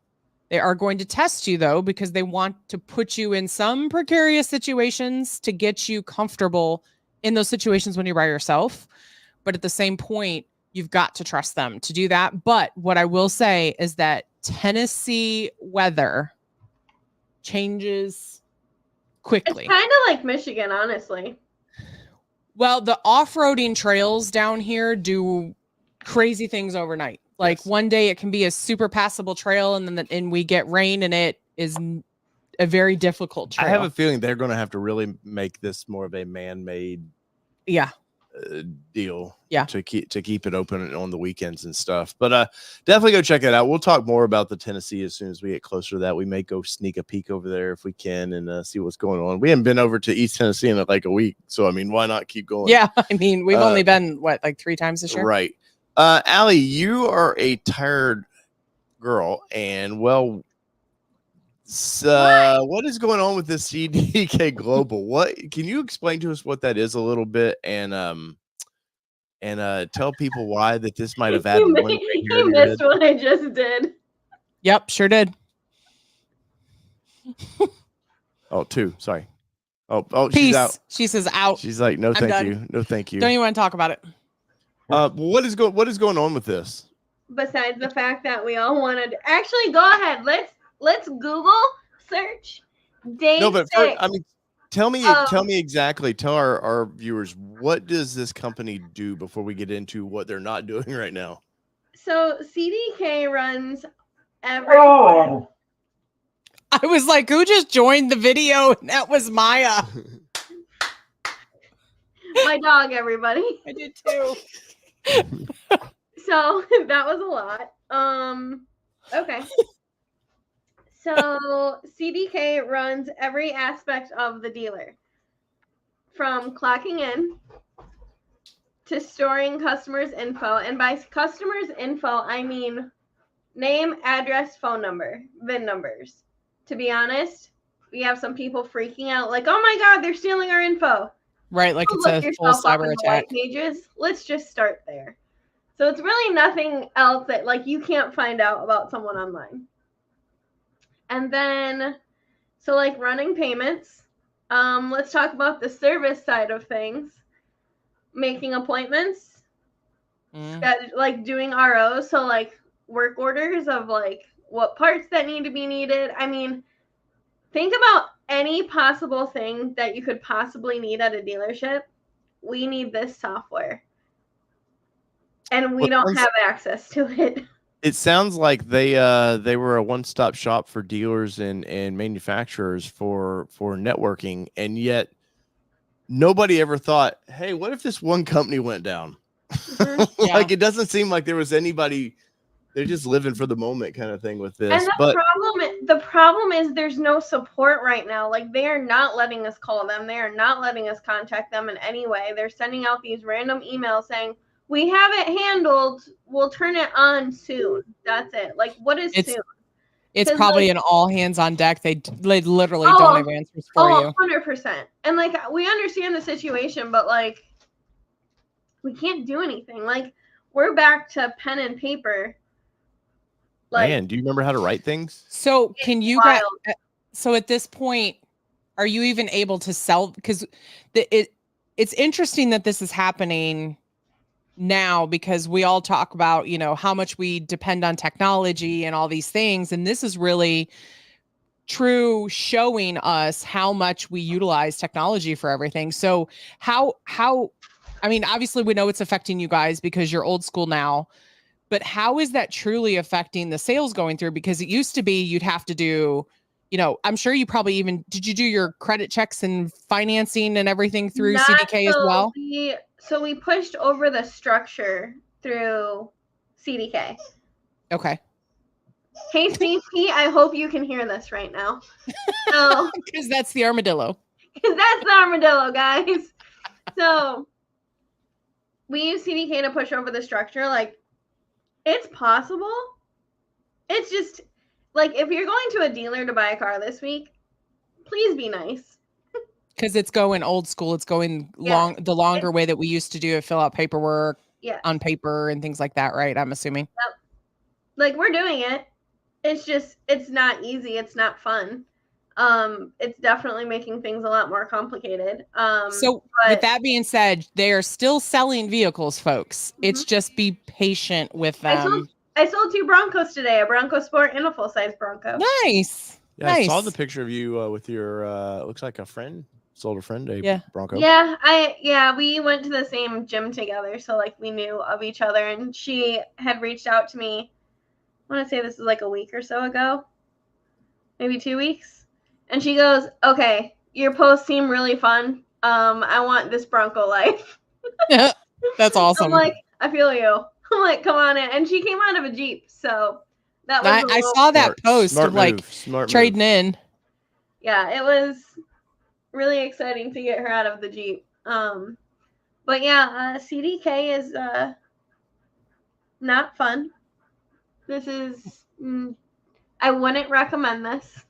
They are going to test you, though, because they want to put you in some precarious situations to get you comfortable in those situations when you're by yourself. But at the same point, you've got to trust them to do that. But what I will say is that Tennessee weather changes quickly. It's kind of like Michigan, honestly. Well, the off-roading trails down here do crazy things overnight. Like Yes. one day it can be a super passable trail, and then we get rain, and it is a very difficult trail. I have a feeling they're going to have to really make this more of a man-made yeah. deal. Yeah. To keep it open on the weekends and stuff. But definitely go check it out. We'll talk more about the Tennessee as soon as we get closer to that. We may go sneak a peek over there if we can and see what's going on. We haven't been over to East Tennessee in like a week, so I mean, why not keep going? Yeah, I mean, we've only been like 3 times this year. Right. Allie, you are a tired girl, and well, what is going on with this CDK Global? What can you explain to us what that is a little bit, and tell people why that this might have added one gray hair You to your missed head? what I just did. Yep, sure did. Oh, 2. Sorry. Oh, Peace. she's out. She says out. She's like, no, thank done. you. No, thank you. Don't even want to talk about it. What is going on with this? Besides the fact that we all wanted, actually, go ahead. Let's Google search day No, but 6. first, I mean, tell me exactly. Tell our viewers, what does this company do before we get into what they're not doing right now? So CDK runs every. I was like, who just joined the video? And that was Maya. My dog, everybody. I did too. So that was a lot. Okay. So CDK runs every aspect of the dealer, from clocking in to storing customers' info. And by customers' info, I mean name, address, phone number, VIN numbers. To be honest, we have some people freaking out like, oh my God, they're stealing our info. Right, like it's Look a full yourself up cyber in the attack. white pages. Let's just start there. So it's really nothing else that like you can't find out about someone online. And then, so like running payments. Let's talk about the service side of things. Making appointments. that like doing ROs, so like work orders of like what parts that need to be needed. I mean, think about any possible thing that you could possibly need at a dealership. We need this software, and we don't have access to it. It sounds like they were a one-stop shop for dealers and manufacturers for networking, and yet nobody ever thought, hey, what if this one company went down? Like, it doesn't seem like there was anybody. They're just living for the moment kind of thing with this. And the problem is there's no support right now. Like, they are not letting us call them. They are not letting us contact them in any way. They're sending out these random emails saying, we have it handled. We'll turn it on soon. That's it. Like, what is soon? It's probably an all hands on deck. They literally don't have answers for you. 100%. And like, we understand the situation, but like, we can't do anything. Like, we're back to pen and paper. Like, man, do you remember how to write things? So can you guys, so at this point, are you even able to sell? Because it's interesting that this is happening now, because we all talk about, you know, how much we depend on technology and all these things. And this is really true, showing us how much we utilize technology for everything. So how, I mean, obviously we know it's affecting you guys because you're old school now, but how is that truly affecting the sales going through? Because it used to be you'd have to do, you know, I'm sure you probably even, did you do your credit checks and financing and everything through CDK as well? So we pushed over the structure through CDK. Okay. Hey, CP, I hope you can hear this right now. So, because that's the armadillo. Because that's the armadillo, guys. So we use CDK to push over the structure. Like, it's possible. It's just like, if you're going to a dealer to buy a car this week, please be nice. Because it's going old school. It's going the longer way that we used to do it, fill out paperwork on paper and things like that, right? I'm assuming. Yep. Like, we're doing it. It's just, it's not easy. It's not fun. It's definitely making things a lot more complicated. So with that being said, they are still selling vehicles, folks. It's just be patient with them. I sold 2 Broncos today, a Bronco Sport and a full-size Bronco. Nice. Yeah, nice. I saw the picture of you with your, looks like a friend. Sold a friend a Bronco. Yeah, we went to the same gym together, so like we knew of each other, and she had reached out to me. I want to say this was like a week or so ago, maybe 2 weeks, and she goes, "Okay, your posts seem really fun. I want this Bronco life." That's awesome. I'm like, I feel you. I'm like, come on in, and she came out of a Jeep, so that was. I saw that post of like trading in. Yeah, it was really exciting to get her out of the Jeep. But yeah, CDK is not fun. This is I wouldn't recommend this.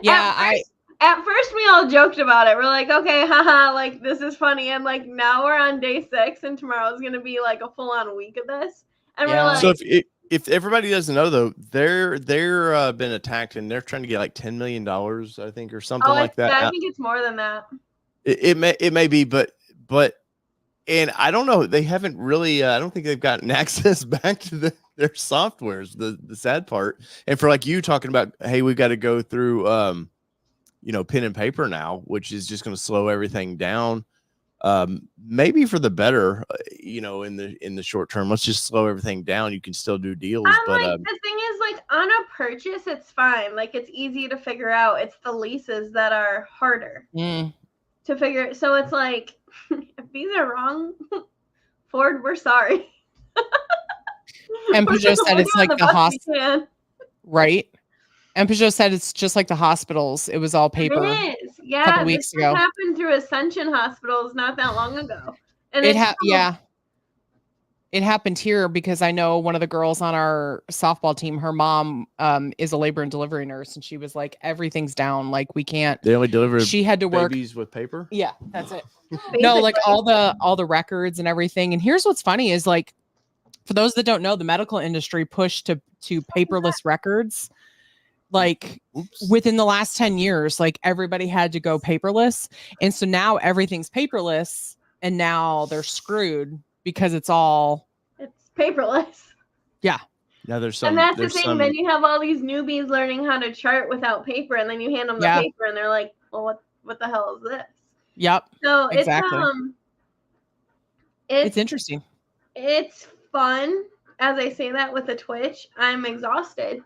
Yeah, at first we all joked about it. We're like, okay, haha, like this is funny, and like now we're on day 6 and tomorrow's gonna be like a full-on week of this. And we're like, so if everybody doesn't know though, they're been attacked and they're trying to get like $10 million, I think, or something like that. I think it's more than that. It may be, but and I don't know. They haven't really. I don't think they've gotten access back to their softwares. The sad part, and for like you talking about, hey, we've got to go through, you know, pen and paper now, which is just going to slow everything down. Maybe for the better, you know, in the short term. Let's just slow everything down. You can still do deals, but like, the thing is, like, on a purchase, it's fine. Like, it's easy to figure out. It's the leases that are harder to figure. So it's like, if these are wrong, Ford, we're sorry. And Peugeot said it's like the hospital, right? And Peugeot said it's just like the hospitals. It was all paper. It is. Yeah, a couple weeks ago. Happened through Ascension Hospitals not that long ago. And it happened here because I know one of the girls on our softball team, her mom is a labor and delivery nurse, and she was like, everything's down. Like, we can't. They only deliver. She had to work babies with paper. Yeah, that's it. No, like all the records and everything. And here's what's funny is, like, for those that don't know, the medical industry pushed to paperless records. Like, within the last 10 years, like, everybody had to go paperless. And so now everything's paperless, and now they're screwed because it's all paperless. Yeah. Now there's some. And that's the there's thing. some. Then you have all these newbies learning how to chart without paper, and then you hand them the Yeah. paper, and they're like, "Well, what the hell is this?" Yep. So Exactly. It's it's interesting. it's fun. As I say that with a twitch, I'm exhausted.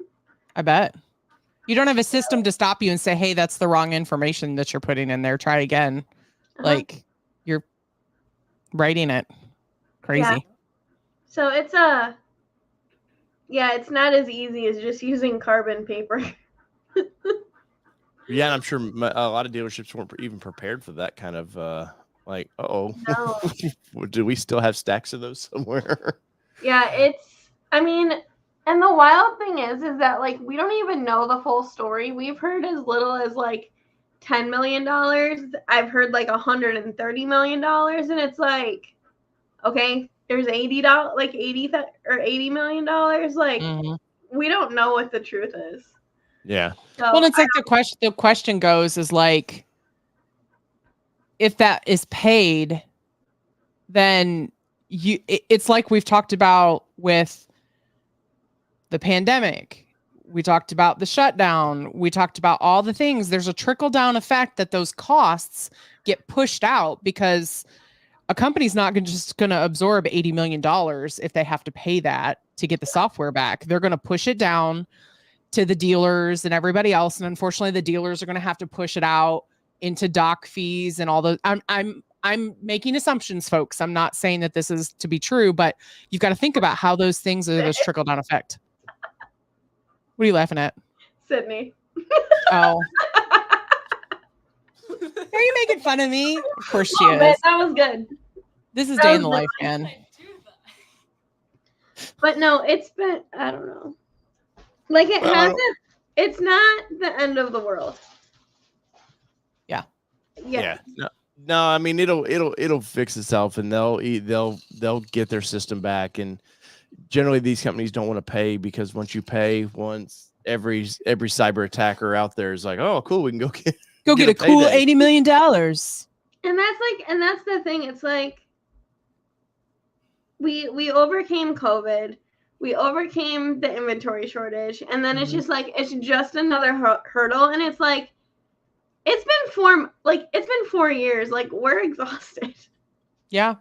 I bet. You don't have a system to stop you and say, hey, that's the wrong information that you're putting in there. Try again. Like you're writing it. Crazy. Yeah. So it's it's not as easy as just using carbon paper. Yeah, and I'm sure a lot of dealerships weren't even prepared for that kind of like, No. do we still have stacks of those somewhere? Yeah, I mean, and the wild thing is that like we don't even know the full story. We've heard as little as like $10 million. I've heard like $130 million, and it's like, okay, there's $80 or $80 million. Like we don't know what the truth is. Yeah. So well, it's like the question goes is like, if that is paid, then it's like we've talked about with the pandemic. We talked about the shutdown. We talked about all the things. There's a trickle down effect that those costs get pushed out because a company's not just going to absorb $80 million if they have to pay that to get the software back. They're going to push it down to the dealers and everybody else. And unfortunately, the dealers are going to have to push it out into doc fees and all those. I'm making assumptions, folks. I'm not saying that this is to be true, but you've got to think about how those things are this trickle down effect. What are you laughing at? Sydney. Oh. Are you making fun of me? Of course she is. That was good. This is day in the life, man. But no, it's been, I don't know. Like it's not the end of the world. Yeah. No, I mean it'll fix itself, and they'll get their system back. And generally these companies don't want to pay, because once you pay once, every cyber attacker out there is like, oh cool, we can go get a cool $80 million. And that's the thing. It's like we overcame COVID. We overcame the inventory shortage, and then it's just like it's just another hurdle. And it's like it's been 4 years. Like we're exhausted. Yeah,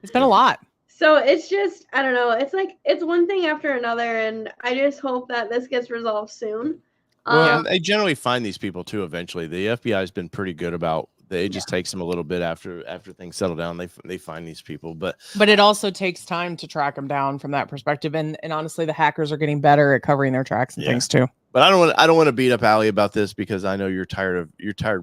it's been a lot. So it's just, I don't know. It's like it's one thing after another, and I just hope that this gets resolved soon. Well, they generally find these people too eventually. The FBI has been pretty good about. It just takes them a little bit after things settle down. They find these people, but it also takes time to track them down from that perspective. And honestly, the hackers are getting better at covering their tracks and things too. But I don't want to beat up Allie about this, because I know you're tired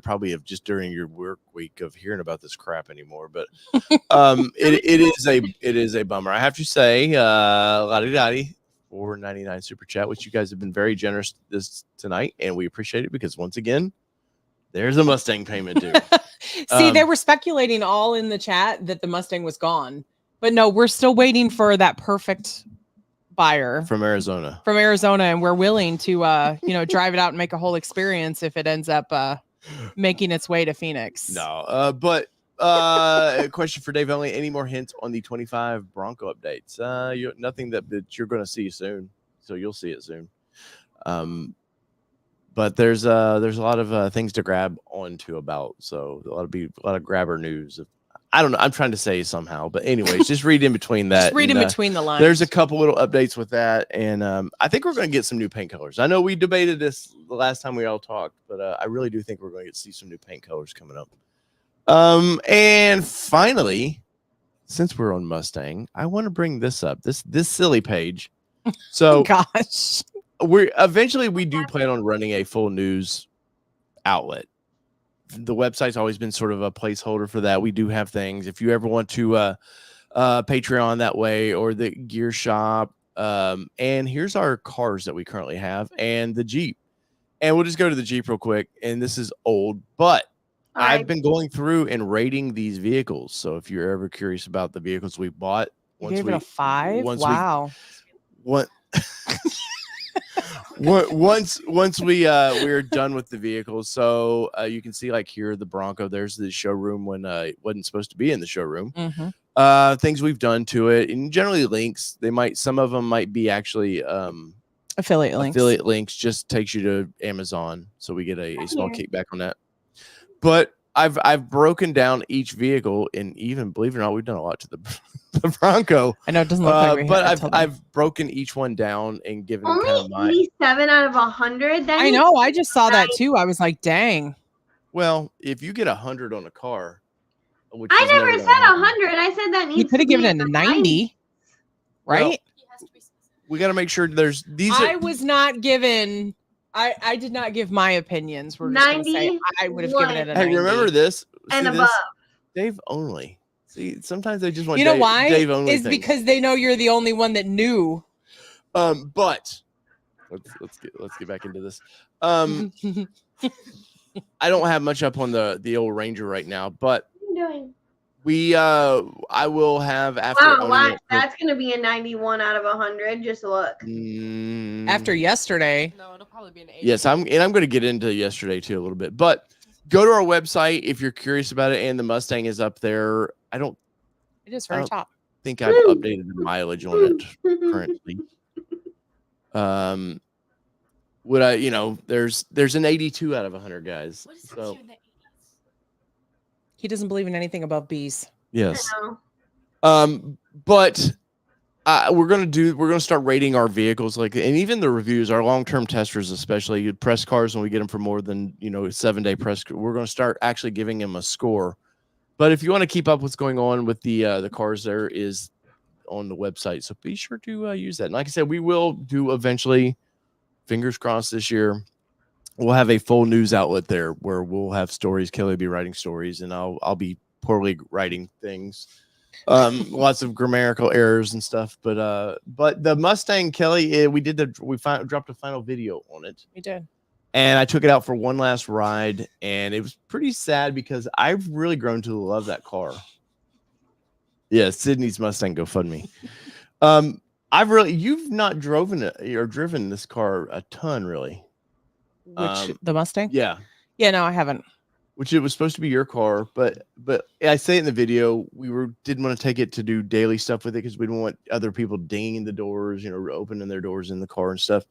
probably of just during your work week of hearing about this crap anymore. But it is a bummer. I have to say, $4.99 super chat, which you guys have been very generous tonight, and we appreciate it, because once again, there's a Mustang payment due. See, they were speculating all in the chat that the Mustang was gone, but no, we're still waiting for that perfect buyer from Arizona, and we're willing to drive it out and make a whole experience if it ends up making its way to Phoenix. No, but a question for Dave only. Any more hints on the 25 Bronco updates? Nothing that you're going to see soon, so you'll see it soon. But there's a lot of things to grab onto about, so a lot of grabber news. I don't know. I'm trying to say somehow, but anyways, just read in between that. Just read in between the lines. There's a couple little updates with that, and I think we're going to get some new paint colors. I know we debated this the last time we all talked, but I really do think we're going to see some new paint colors coming up. And finally, since we're on Mustang, I want to bring this up. This silly page. So, gosh. We do plan on running a full news outlet. The website's always been sort of a placeholder for that. We do have things. If you ever want to Patreon that way, or the gear shop. And here's our cars that we currently have, and the Jeep. And we'll just go to the Jeep real quick. And this is old, but I've been going through and rating these vehicles. So if you're ever curious about the vehicles we bought, you gave it a 5? Wow. Once we're done with the vehicles, so you can see, like, here the Bronco. There's the showroom when it wasn't supposed to be in the showroom. Things we've done to it, and generally links. Some of them might be actually affiliate links. Affiliate links just takes you to Amazon, so we get a small kickback on that. But I've broken down each vehicle, and even believe it or not, we've done a lot to the Bronco. I know it doesn't look like we but have, I've broken each one down and given only kind of my 87 out of 100. I know. I just saw that too. I was like, dang. Well, if you get 100 on a car, which I is never gonna said happen, 100. I said that needs. You could have given it a 90, right? Well, we got to make sure there's these. I was not given. I did not give my opinions. We're just gonna say I would have given it a 90. Hey, remember this? And See above. This? Dave only. See, sometimes they just want. You know why? Dave only. It's because they know you're the only one that knew. But let's get back into this. I don't have much up on the old Ranger right now, but What are you I doing? will have after. Wow, watch. That's gonna be a 91 out of 100. Just look. After yesterday. No, it'll probably be an 80. Yes, I'm going to get into yesterday too a little bit, but go to our website if you're curious about it, and the Mustang is up there. It is very top. Think I've updated the mileage on it currently. Would I, there's an 82 out of 100, guys. What is So in the 80s? He doesn't believe in anything above B's. yes. No. But we're gonna start rating our vehicles, and even the reviews, our long-term testers, especially press cars, when we get them for more than 7-day press, we're gonna start actually giving them a score. But if you want to keep up what's going on with the cars, there is on the website, so be sure to use that. And like I said, we will do eventually. Fingers crossed this year. We'll have a full news outlet there where we'll have stories. Kelly will be writing stories, and I'll be poorly writing things. Lots of grammatical errors and stuff. But the Mustang, Kelly, we dropped a final video on it. We did. And I took it out for one last ride, and it was pretty sad because I've really grown to love that car. Yeah, Sydney's Mustang GoFundMe. You've not driven this car a ton, really. Which the Mustang? Yeah. Yeah, no, I haven't. Which it was supposed to be your car, but I say in the video didn't want to take it to do daily stuff with it because we didn't want other people dinging the doors, opening their doors in the car and stuff.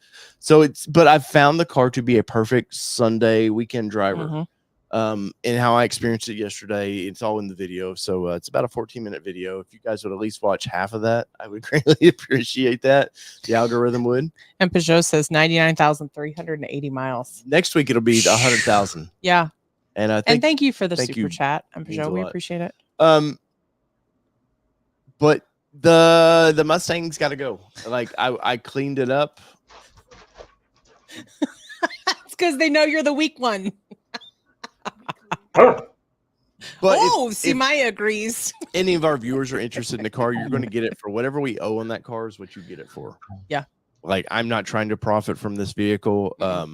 But I've found the car to be a perfect Sunday weekend driver. Mm-hmm. And how I experienced it yesterday, it's all in the video. So it's about a 14-minute video. If you guys would at least watch half of that, I would greatly appreciate that. The algorithm would. And Peugeot says 99,380 miles. Next week it'll be 100,000. Yeah. And thank you for the thank super you. chat. And Means a Peugeot, we lot. appreciate it. But the Mustang's got to go. Like I cleaned it up. It's because they know you're the weak one. But if Maya agrees. any of our viewers are interested in the car, you're going to get it for whatever we owe on that car is what you get it for. Yeah. Like I'm not trying to profit from this vehicle. I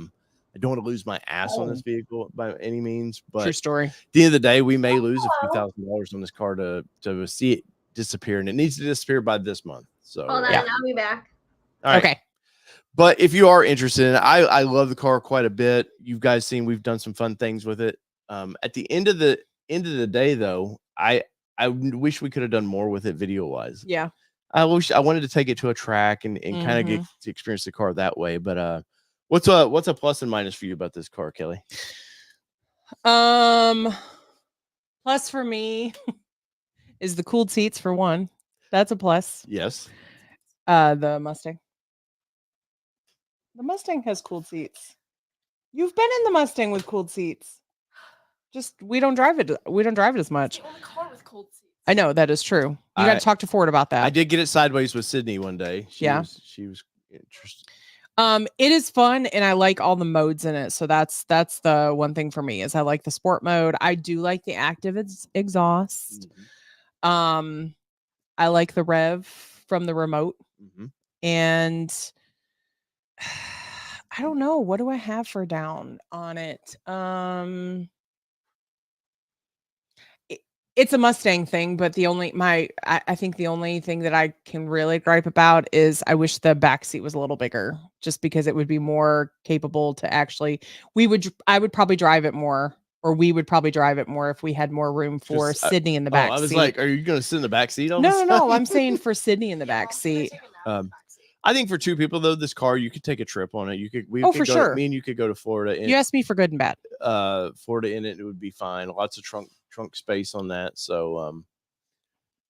don't want to lose my ass on this vehicle by any means, but True story. at the end of the day, we may lose a few $1,000s on this car to see it disappear, and it needs to disappear by this month. So Hold on, yeah. I'll be back. all right. Okay. But if you are interested in it, I love the car quite a bit. You guys seen we've done some fun things with it. At the end of the day, though, I wish we could have done more with it video wise. Yeah. I wanted to take it to a track and kind of get to experience the car that way. But what's a plus and minus for you about this car, Kelly? Plus for me is the cooled seats for one. That's a plus. Yes. The Mustang. The Mustang has cooled seats. You've been in the Mustang with cooled seats. Just we don't drive it. We don't drive it as much. It's the only car with cold seats. I know that is true. You got to talk to Ford about that. I did get it sideways with Sydney one day. She was interested. It is fun, and I like all the modes in it. So that's the one thing for me is I like the sport mode. I do like the active exhaust. Mm-hmm. I like the rev from the remote, and I don't know, what do I have for down on it? It's a Mustang thing, but I think the only thing that I can really gripe about is I wish the back seat was a little bigger, just because it would be more capable to actually. I would probably drive it more, or we would probably drive it more if we had more room for Just, Sydney in the back I was seat. like, are you going to sit in the back seat? No. I'm saying for Sydney in the back seat. I think for two people though, this car you could take a trip on it. You could, for sure. Me and you could go to Florida. You asked me for good and bad. Florida in it would be fine. Lots of trunk space on that. So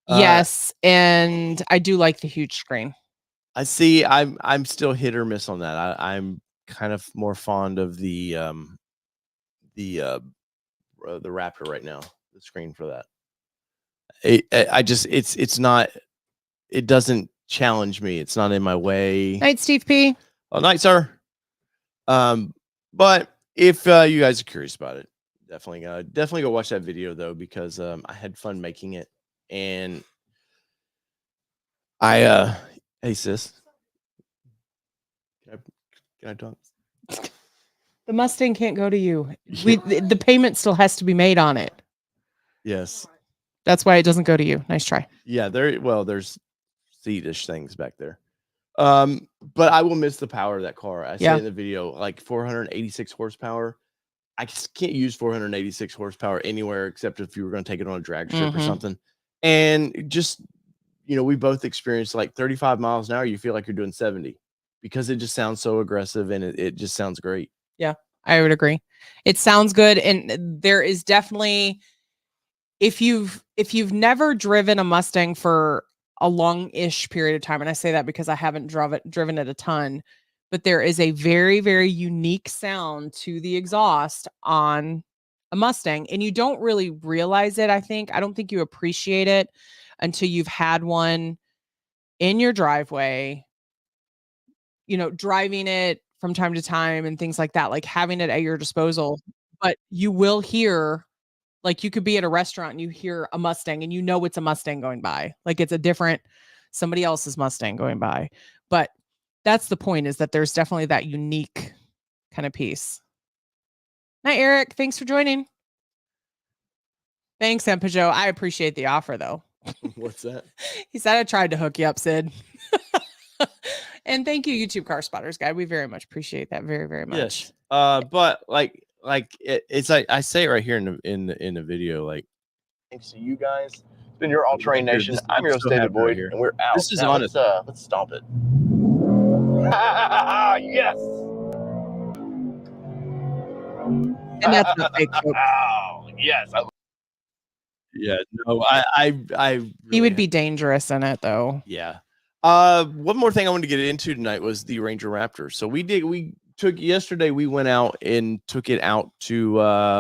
yes, and I do like the huge screen. I see. I'm still hit or miss on that. I'm kind of more fond of the Raptor right now. The screen for that. It's not. It doesn't challenge me. It's not in my way. Night, Steve P. Oh, night, sir. But if you guys are curious about it, definitely go watch that video though, because I had fun making it, and hey sis, can I talk? The Mustang can't go to you. The payment still has to be made on it. Yes, that's why it doesn't go to you. Nice try. Yeah, there's seatish things back there. But I will miss the power of that car. I said in the video, like 486 horsepower. I just can't use 486 horsepower anywhere except if you were going to take it on a drag strip or something. And just, we both experienced like 35 miles an hour. You feel like you're doing 70 because it just sounds so aggressive and it just sounds great. Yeah, I would agree. It sounds good. And there is definitely, if you've never driven a Mustang for a long-ish period of time, and I say that because I haven't driven it a ton, but there is a very, very unique sound to the exhaust on a Mustang, and you don't really realize it. I don't think you appreciate it until you've had one in your driveway, driving it from time to time and things like that, like having it at your disposal. But you will hear, like, you could be at a restaurant and you hear a Mustang and it's a Mustang going by. Like, it's somebody else's Mustang going by. But that's the point, is that there's definitely that unique kind of piece. Night, Eric. Thanks for joining. Thanks, Aunt Peugeot. I appreciate the offer, though. What's that? He said I tried to hook you up, Sid. And thank you, YouTube Car Spotters Guide. We very much appreciate that. Very, very much. Yes. But it's like I say right here in the video, like, thanks to you guys. It's been your all-terrain nation. I'm your host, David Boyd, and we're out. This is now, honest. Let's stomp it. Yes. And that's a fake joke. Oh, yes. Yeah. No, I really he would be dangerous in it, though. Yeah. One more thing I wanted to get into tonight was the Ranger Raptor. So yesterday we went out and took it out to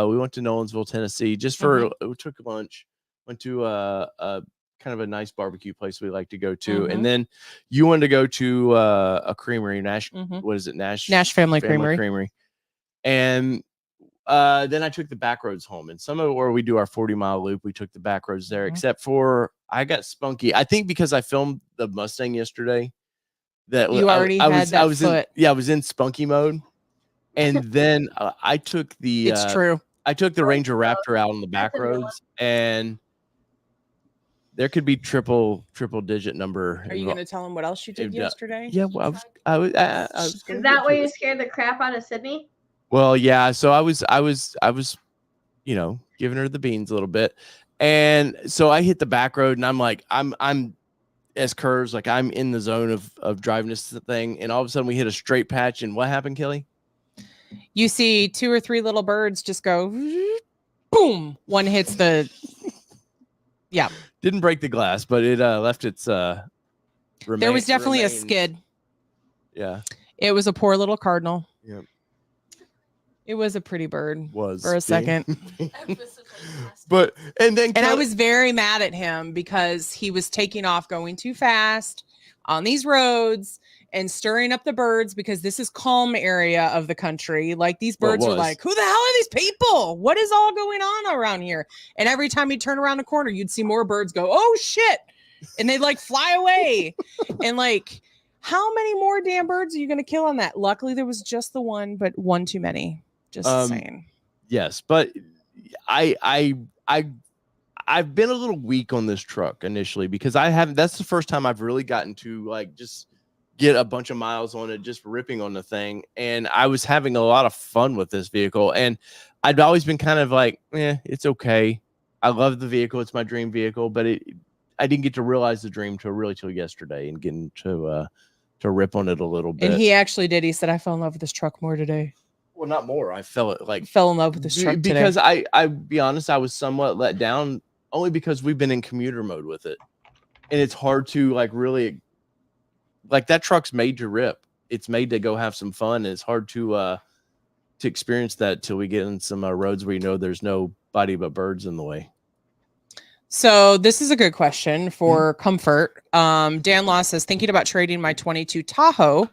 we went to Nolensville, Tennessee, just for we took lunch, went to a kind of a nice barbecue place we like to go to, and then you wanted to go to a creamery, Nash what is it, Nash Family Creamery. And then I took the back roads home, and some of where we do our 40-mile loop, we took the back roads there, except for I got spunky. I think because I filmed the Mustang yesterday, that you already I was in spunky mode, and then I took the it's true. I took the Ranger Raptor out on the back roads, and there could be triple digit number. Are you going to tell him what else you did yesterday? Yeah, well, I was Is that why you scared the crap out of Sydney? Well, yeah. So I was, giving her the beans a little bit, and so I hit the back road, and I'm like, I'm S curves, like I'm in the zone of driving this thing, and all of a sudden we hit a straight patch, and what happened, Kelly? You see 2 or 3 little birds just go, boom. One hits the, Didn't break the glass, but it left its. There was definitely a skid. Yeah. It was a poor little cardinal. Yep. It was a pretty bird for a second. And I was very mad at him because he was taking off going too fast on these roads and stirring up the birds, because this is calm area of the country. Like, these birds are like, who the hell are these people? What is all going on around here? And every time he'd turn around a corner, you'd see more birds go, oh shit. And they'd like fly away. And like, how many more damn birds are you going to kill on that? Luckily there was just the one, but one too many. Just saying. Yes, but I've been a little weak on this truck initially because that's the first time I've really gotten to like just get a bunch of miles on it, just ripping on the thing. And I was having a lot of fun with this vehicle. And I'd always been kind of like, it's okay. I love the vehicle. It's my dream vehicle, but I didn't get to realize the dream till yesterday and getting to rip on it a little bit. And he actually did. He said, I fell in love with this truck more today. Well, not more. I fell in love with this truck because today. I be honest, I was somewhat let down only because we've been in commuter mode with it. And it's hard to like really like that truck's made to rip. It's made to go have some fun. And it's hard to experience that till we get in some roads where you know there's nobody but birds in the way. So this is a good question for comfort. Dan Law says, thinking about trading my 22 Tahoe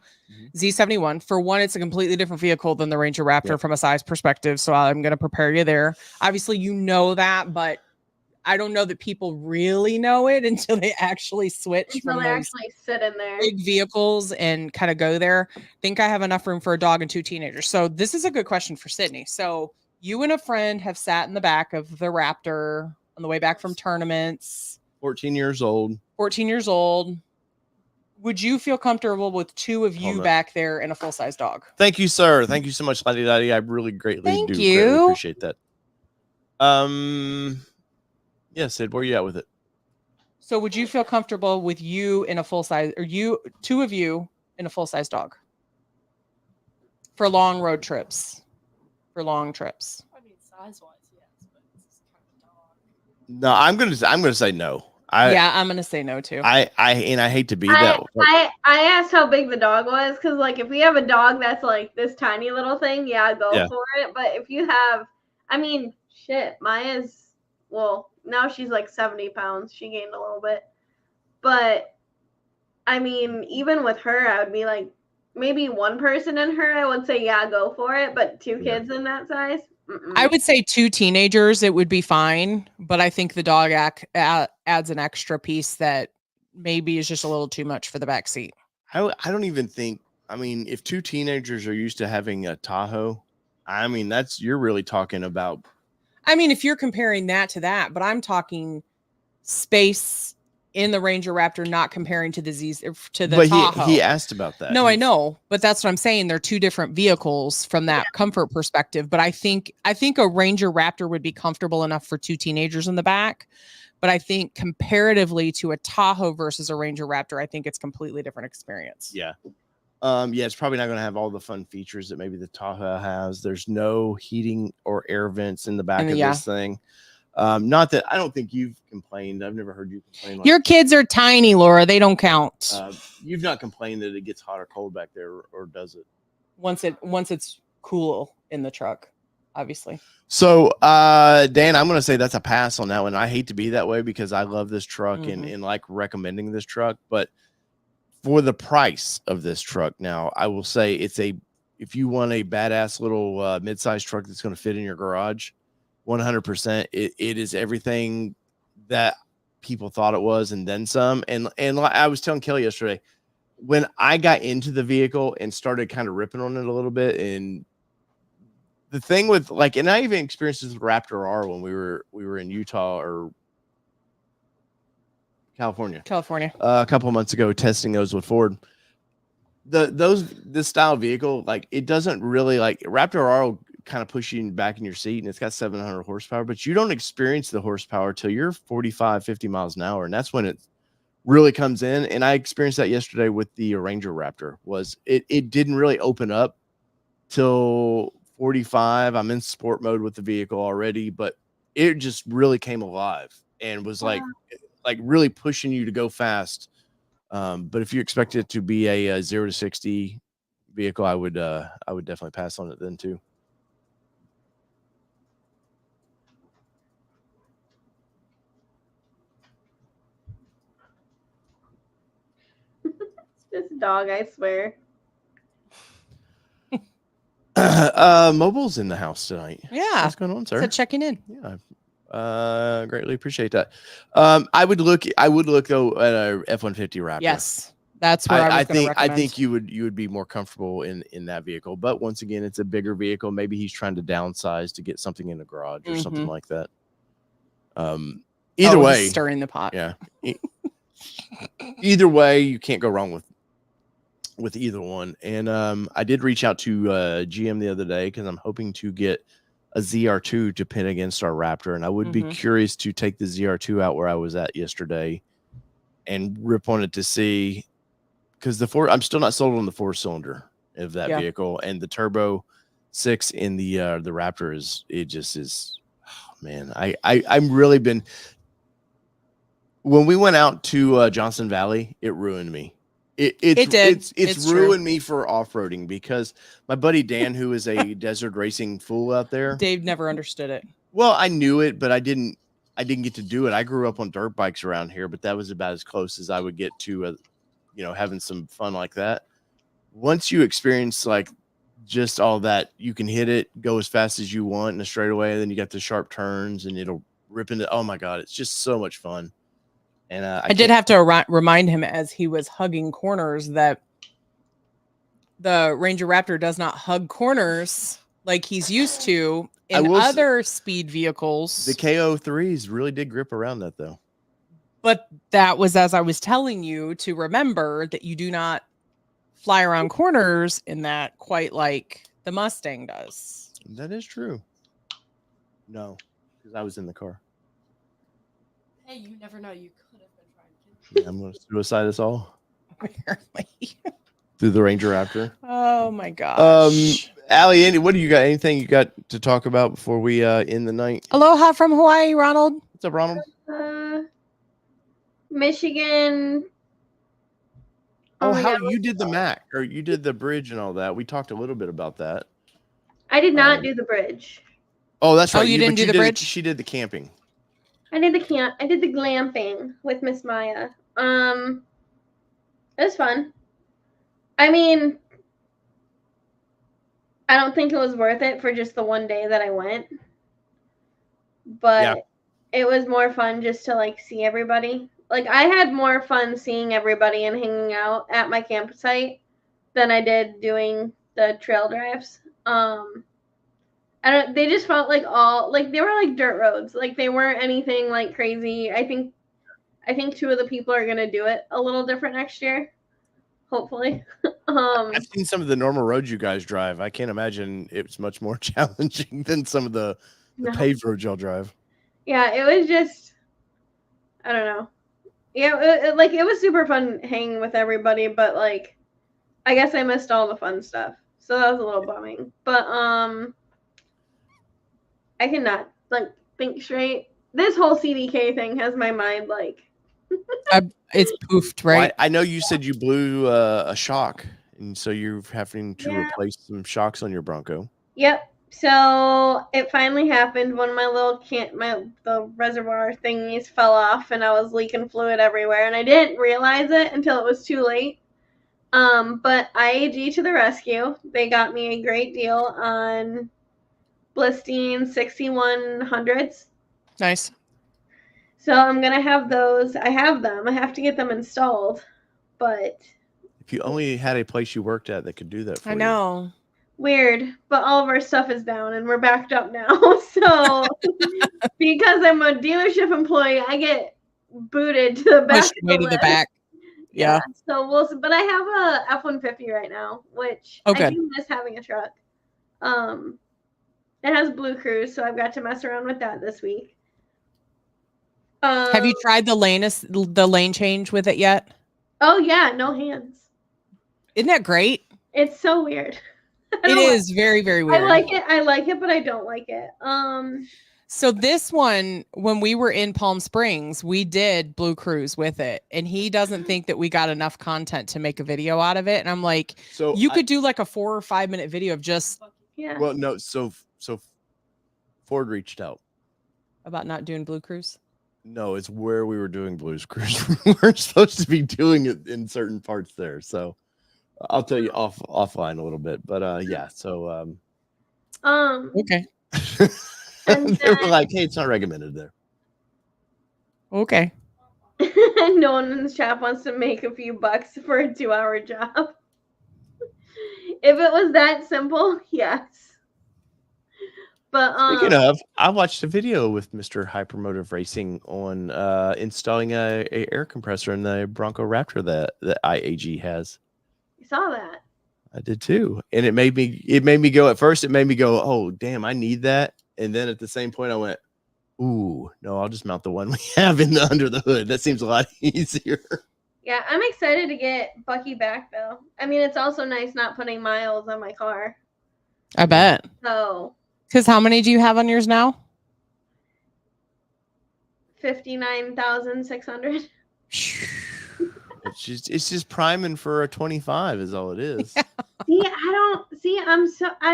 Z71. For one, it's a completely different vehicle than the Ranger Raptor from a size perspective. So I'm going to prepare you there. Obviously, you know that, but I don't know that people really know it until they actually switch Until from they those actually sit in there. big vehicles and kind of go there. Think I have enough room for a dog and 2 teenagers. So this is a good question for Sydney. So you and a friend have sat in the back of the Raptor on the way back from tournaments. 14 years old. 14 years old. Would you feel comfortable with 2 of you back there and a full-size dog? Thank you, sir. Thank you so much, Lottie Dottie. I really greatly greatly appreciate that. Yeah, Sid, where are you at with it? So would you feel comfortable with you in a full-size, or 2 of you in a full-size dog for long road trips, for long trips? I mean, size-wise, yes, but it's kind of dog. No, I'm gonna say no. I'm gonna say no too. I hate to be that. I asked how big the dog was because like if we have a dog that's like this tiny little thing, go for it. But if you have, I mean, shit, Maya's now she's like 70 pounds. She gained a little bit, but I mean, even with her, I would be like maybe one person in her. I would say go for it, but 2 kids in that size. I would say 2 teenagers, it would be fine, but I think the dog adds an extra piece that maybe is just a little too much for the back seat. I don't even think. I mean, if 2 teenagers are used to having a Tahoe, I mean you're really talking about. I mean, if you're comparing that to that, but I'm talking space in the Ranger Raptor, not comparing to the Tahoe. He asked about that. No, I know, but that's what I'm saying. They're 2 different vehicles from that comfort perspective. But I think a Ranger Raptor would be comfortable enough for 2 teenagers in the back. But I think comparatively to a Tahoe versus a Ranger Raptor, I think it's completely different experience. Yeah. It's probably not going to have all the fun features that maybe the Tahoe has. There's no heating or air vents in the back of this thing. Not that I don't think you've complained. I've never heard you complain. Your kids are tiny, Laura. They don't count. You've not complained that it gets hot or cold back there, or does it? Once it's cool in the truck, obviously. So, Dan, I'm going to say that's a pass on that one. I hate to be that way because I love this truck and like recommending this truck, but for the price of this truck, now I will say if you want a badass little mid-sized truck that's going to fit in your garage, 100%, it is everything that people thought it was and then some. And I was telling Kelly yesterday, when I got into the vehicle and started kind of ripping on it a little bit, and the thing with and I even experienced this with Raptor R when we were in Utah or California a couple of months ago, testing those with Ford. This style vehicle, it doesn't really Raptor R will kind of push you back in your seat, and it's got 700 horsepower, but you don't experience the horsepower till you're 45, 50 miles an hour. And that's when it really comes in. And I experienced that yesterday with the Ranger Raptor. It didn't really open up till 45. I'm in sport mode with the vehicle already, but it just really came alive and was like really pushing you to go fast. But if you expect it to be a 0 to 60 vehicle, I would definitely pass on it then too. This dog, I swear. Mobile's in the house tonight. Yeah. What's going on, sir? So checking in. Yeah. Greatly appreciate that. I would look though at a F-150 Raptor. Yes. That's where I think you would be more comfortable in that vehicle. But once again, it's a bigger vehicle. Maybe he's trying to downsize to get something in the garage or something like that. Either way, stirring the pot. Yeah. Either way, you can't go wrong with with either one. And I did reach out to GM the other day because I'm hoping to get a ZR2 to pin against our Raptor, and I would be curious to take the ZR2 out where I was at yesterday and rip on it to see, because I'm still not sold on the 4-cylinder of that vehicle, and the turbo 6 in the Raptor is oh, man. I'm really been, when we went out to Johnson Valley, it ruined me. It's ruined me for off-roading, because my buddy Dan, who is a desert racing fool out there, Dave never understood it. Well, I knew it, but I didn't get to do it. I grew up on dirt bikes around here, but that was about as close as I would get to having some fun like that. Once you experience like just all that, you can hit it, go as fast as you want in a straightaway, then you got the sharp turns and it'll rip into, oh my God, it's just so much fun. And I did have to remind him as he was hugging corners that the Ranger Raptor does not hug corners like he's used to in other speed vehicles. The KO3s really did grip around that, though. But that was, as I was telling you, to remember that you do not fly around corners in that quite like the Mustang does. That is true. No, because I was in the car. Hey, you never know. You could have been trying to kill me. I'm going to suicide us all. Apparently. Through the Ranger Raptor. Oh my gosh. Allie, Andy, what do you got? Anything you got to talk about before we end the night? Aloha from Hawaii, Ronald. What's up, Ronald? Michigan. Oh, how you did the Mac, or you did the bridge and all that. We talked a little bit about that. I did not do the bridge. Oh, that's right. Oh, you didn't do the bridge? She did the camping. I did the glamping with Miss Maya. It was fun. I mean, I don't think it was worth it for just the one day that I went. But it was more fun just to like see everybody. Like, I had more fun seeing everybody and hanging out at my campsite than I did doing the trail drives. They just felt like they were like dirt roads. Like, they weren't anything like crazy. I think 2 of the people are gonna do it a little different next year. Hopefully. I've seen some of the normal roads you guys drive. I can't imagine it's much more challenging than some of the paved roads y'all drive. Yeah, it was just, I don't know. Yeah, it was super fun hanging with everybody, but like, I guess I missed all the fun stuff, so that was a little bumming. But I cannot like think straight. This whole CDK thing has my mind like. It's poofed, right? Well, I know you said you blew a shock, and so you're having to replace some shocks on your Bronco. Yep. So it finally happened when my little the reservoir thingies fell off, and I was leaking fluid everywhere, and I didn't realize it until it was too late. But IAG to the rescue. They got me a great deal on Blistine 6100s. Nice. So I'm going to have those. I have them. I have to get them installed. But if you only had a place you worked at that could do that for you. I know. Weird. But all of our stuff is down and we're backed up now. So because I'm a dealership employee, I get booted to the back. Way to the back. Yeah. So we'll see. But I have a F-150 right now, which I do miss having a truck. It has Blue Cruise, so I've got to mess around with that this week. Have you tried the lane change with it yet? Oh yeah, no hands. Isn't that great? It's so weird. It is very, very weird. I like it, but I don't like it. So this one, when we were in Palm Springs, we did Blue Cruise with it, and he doesn't think that we got enough content to make a video out of it. And I'm like, so you could do like a 4 or 5 minute video of just Well, no, so Ford reached out about not doing Blue Cruise. No, it's where we were doing Blues Cruise. We weren't supposed to be doing it in certain parts there. So I'll tell you offline a little bit. But yeah, so okay. They were like, hey, it's not recommended there. Okay. No one in the shop wants to make a few bucks for a 2-hour job. If it was that simple, yes. But speaking of, I watched a video with Mr. Hypermotive Racing on installing a air compressor in the Bronco Raptor that IAG has. saw that. I did too. And it made me go at first, it made me go, oh damn, I need that. And then at the same point I went, ooh, no, I'll just mount the one we have under the hood. That seems a lot easier. Yeah, I'm excited to get Bucky back though. I mean, it's also nice not putting miles on my car. I bet. So, Because how many do you have on yours now? 59,600. It's just priming for a 25 is all it is. I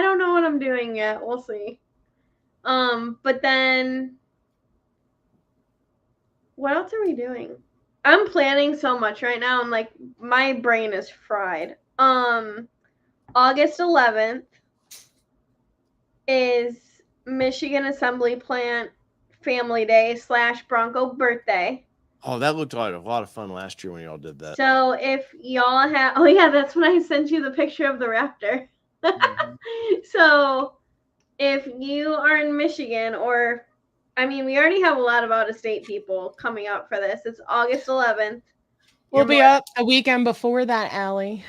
don't know what I'm doing yet. We'll see. But then what else are we doing? I'm planning so much right now. I'm like, my brain is fried. August 11th is Michigan Assembly Plant Family Day / Bronco birthday. Oh, that looked like a lot of fun last year when y'all did that. So if y'all have, oh yeah, that's when I sent you the picture of the Raptor. So if you are in Michigan, or, I mean, we already have a lot of out-of-state people coming up for this. It's August 11th. We'll be up a weekend before that, Allie.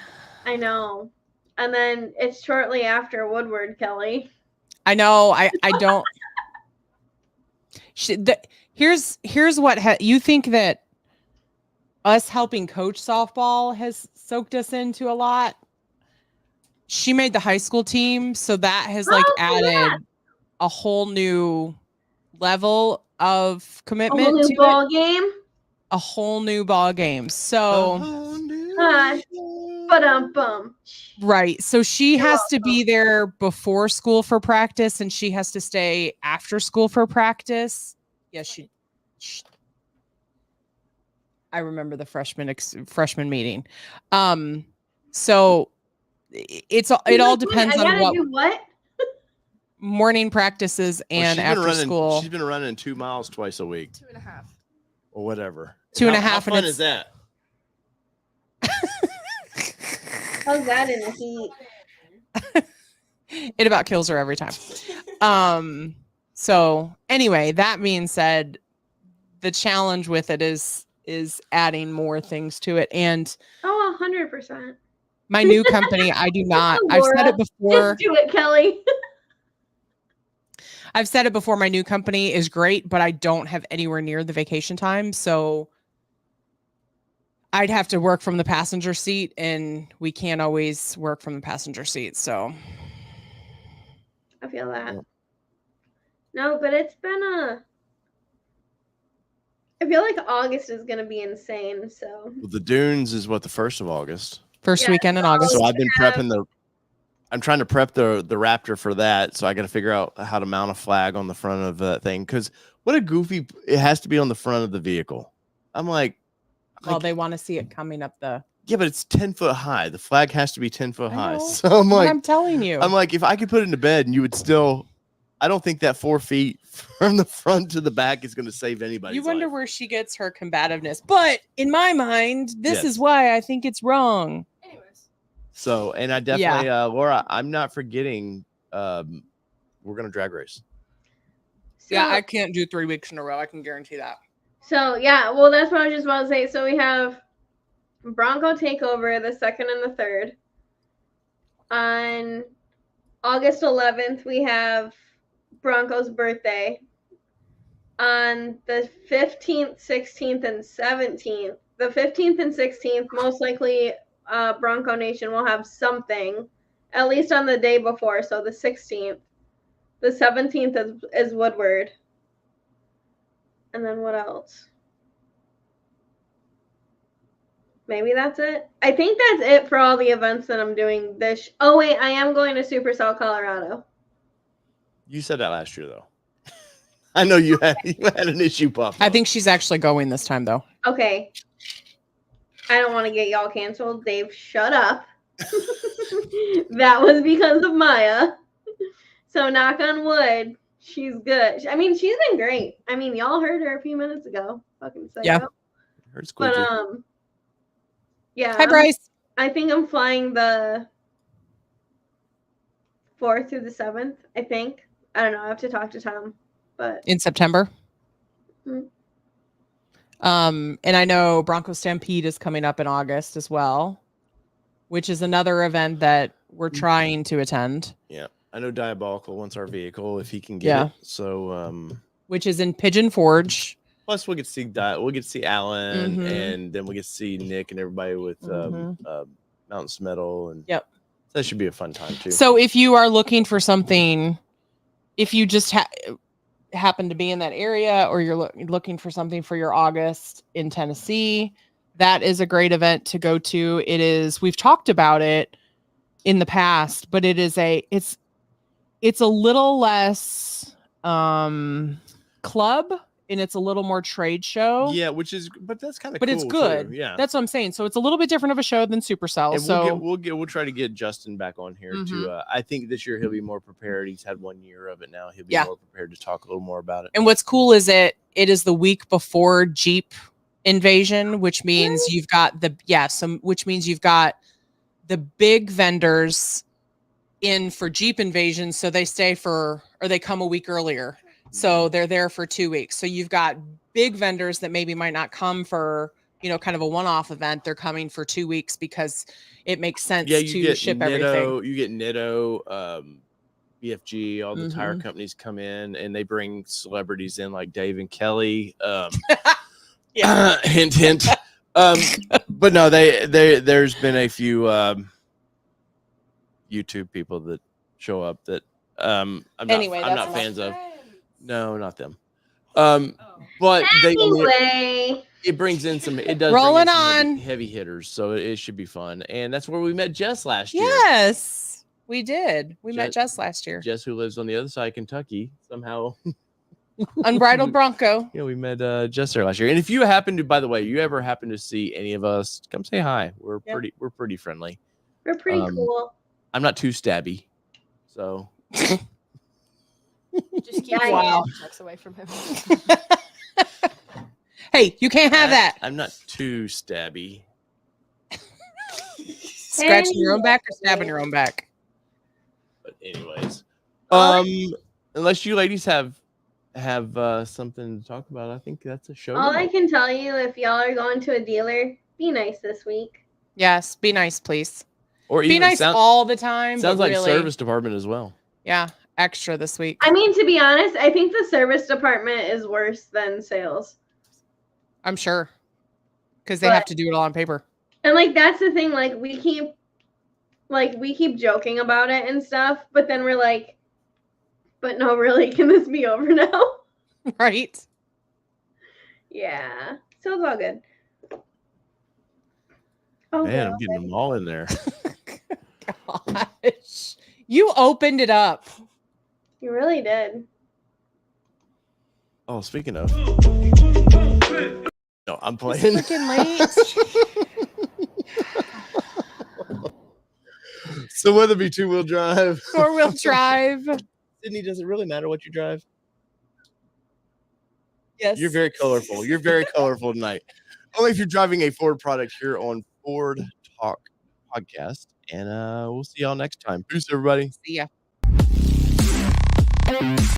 I know. And then it's shortly after Woodward, Kelly. I know. I don't. Here's what you think that us helping coach softball has soaked us into a lot. She made the high school team, so that has added a whole new level of commitment. A whole new ball game. A whole new ball game. So, right. So she has to be there before school for practice, and she has to stay after school for practice. Yeah, she I remember the freshman meeting. So it all depends on what morning practices and after school. She's been running 2 miles twice a week. 2.5. Or whatever. 2.5. How fun is that? How's that in the heat? It about kills her every time. So anyway, that being said, the challenge with it is adding more things to it. And 100%. My new company, I do not. I've said it before. Just do it, Kelly. I've said it before. My new company is great, but I don't have anywhere near the vacation time. So I'd have to work from the passenger seat, and we can't always work from the passenger seat. So I feel that. No, but it's been I feel like August is going to be insane. So the Dunes is what, the 1st of August. First weekend in August. So I've been I'm trying to prep the Raptor for that. So I got to figure out how to mount a flag on the front of that thing. Cause what a goofy, it has to be on the front of the vehicle. I'm like, well, they want to see it coming up the. Yeah, but it's 10 foot high. The flag has to be 10 foot high. So I'm telling you, I'm like, if I could put it into bed and you would still, I don't think that 4 feet from the front to the back is going to save anybody. You wonder where she gets her combativeness. But in my mind, this is why I think it's wrong. Anyways. So, and I definitely, Laura, I'm not forgetting, we're going to drag race. So, yeah, I can't do 3 weeks in a row. I can guarantee that. So, yeah, well, that's what I was just about to say. So we have Bronco Takeover, the 2nd and the 3rd. On August 11th, we have Bronco's birthday. On the 15th, 16th, and 17th, the 15th and 16th, most likely Bronco Nation will have something, at least on the day before. So the 16th. The 17th is Woodward. And then what else? Maybe that's it. I think that's it for all the events that I'm doing this. Oh, wait, I am going to Supercell, Colorado. You said that last year, though. I know you had an issue pop up. I think she's actually going this time, though. Okay. I don't want to get y'all canceled. Dave, shut up. That was because of Maya. So knock on wood, she's good. I mean, she's been great. I mean, y'all heard her a few minutes ago. Fucking psycho. Yeah. But yeah. Hi, Bryce. I think I'm flying the 4th through the 7th. I think. I don't know. I have to talk to Tom. But in September. Mm-hmm. And I know Bronco Stampede is coming up in August as well. which is another event that we're trying to attend. Yeah, I know Diabolical wants our vehicle if he can get Yeah. it. So, which is in Pigeon Forge. plus we'll get to see we'll get to see Alan, Mhm. and then we'll get to see Nick and everybody with Mountains Metal, and Yep. that should be a fun time too. So if you are looking for something, if you just happen to be in that area, or you're looking for something for your August in Tennessee, that is a great event to go to. It is, we've talked about it in the past, but it's a little less club, and it's a little more trade show. Yeah, but that's kind of But cool it's good. too. Yeah, That's what I'm saying. So it's a little bit different of a show than Supercell. and So we'll try to get Justin back on here too. Mhm. I think this year he'll be more prepared. He's had 1 year of it now. He'll be Yeah. more prepared to talk a little more about it. And what's cool is it is the week before Jeep Invasion, which means you've got which means you've got the big vendors in for Jeep Invasion, so they they come a week earlier. So they're there for 2 weeks. So you've got big vendors that maybe might not come for, kind of a one-off event. They're coming for 2 weeks because it makes sense to ship everything. You get Nitto, BFG, all the tire Mhm. companies come in, and they bring celebrities in like Dave and Kelly. Yeah. Hint, hint. But no, there's been a few YouTube people that show up that I'm not fans of. No, not them. But Anyway, it brings in some. It does Rolling bring in some on. heavy hitters, so it should be fun. And that's where we met Jess last year. Yes, we did. We met Jess last year. Jess, who lives on the other side of Kentucky, somehow. Unbridled Bronco. Yeah, we met Jess there last year. And if you happen to, by the way, you ever happen to see any of us, come say hi. We're pretty friendly. we're pretty cool. I'm not too stabby, so. Just keep Wow. checks away from him. Hey, you can't have that. I'm not too stabby. Scratching your own back or stabbing your own back? But anyways, All unless you ladies have something to talk about, I think that's a show. All I can tell you, if y'all are going to a dealer, be nice this week. Yes, be nice, please. Or Be nice all the time. Sounds but like really, service department as well. Yeah, extra this week. I mean, to be honest, I think the service department is worse than sales. I'm sure. Because they have to do it all on paper. And like that's the thing, like we keep joking about it and stuff, but then we're like, but no, really, can this be over now? Right? Yeah. So it's all good. Oh, Man, God. I'm getting them all in there. Gosh. You opened it up. You really did. Oh, speaking of. No, I'm playing. Freaking late. So whether it be two-wheel drive, 4-wheel drive. Sydney, does it really matter what you drive? Yes. You're very colorful. You're very colorful tonight. Only if you're driving a Ford product here on Ford Talk Podcast. And we'll see y'all next time. Peace, everybody. See ya.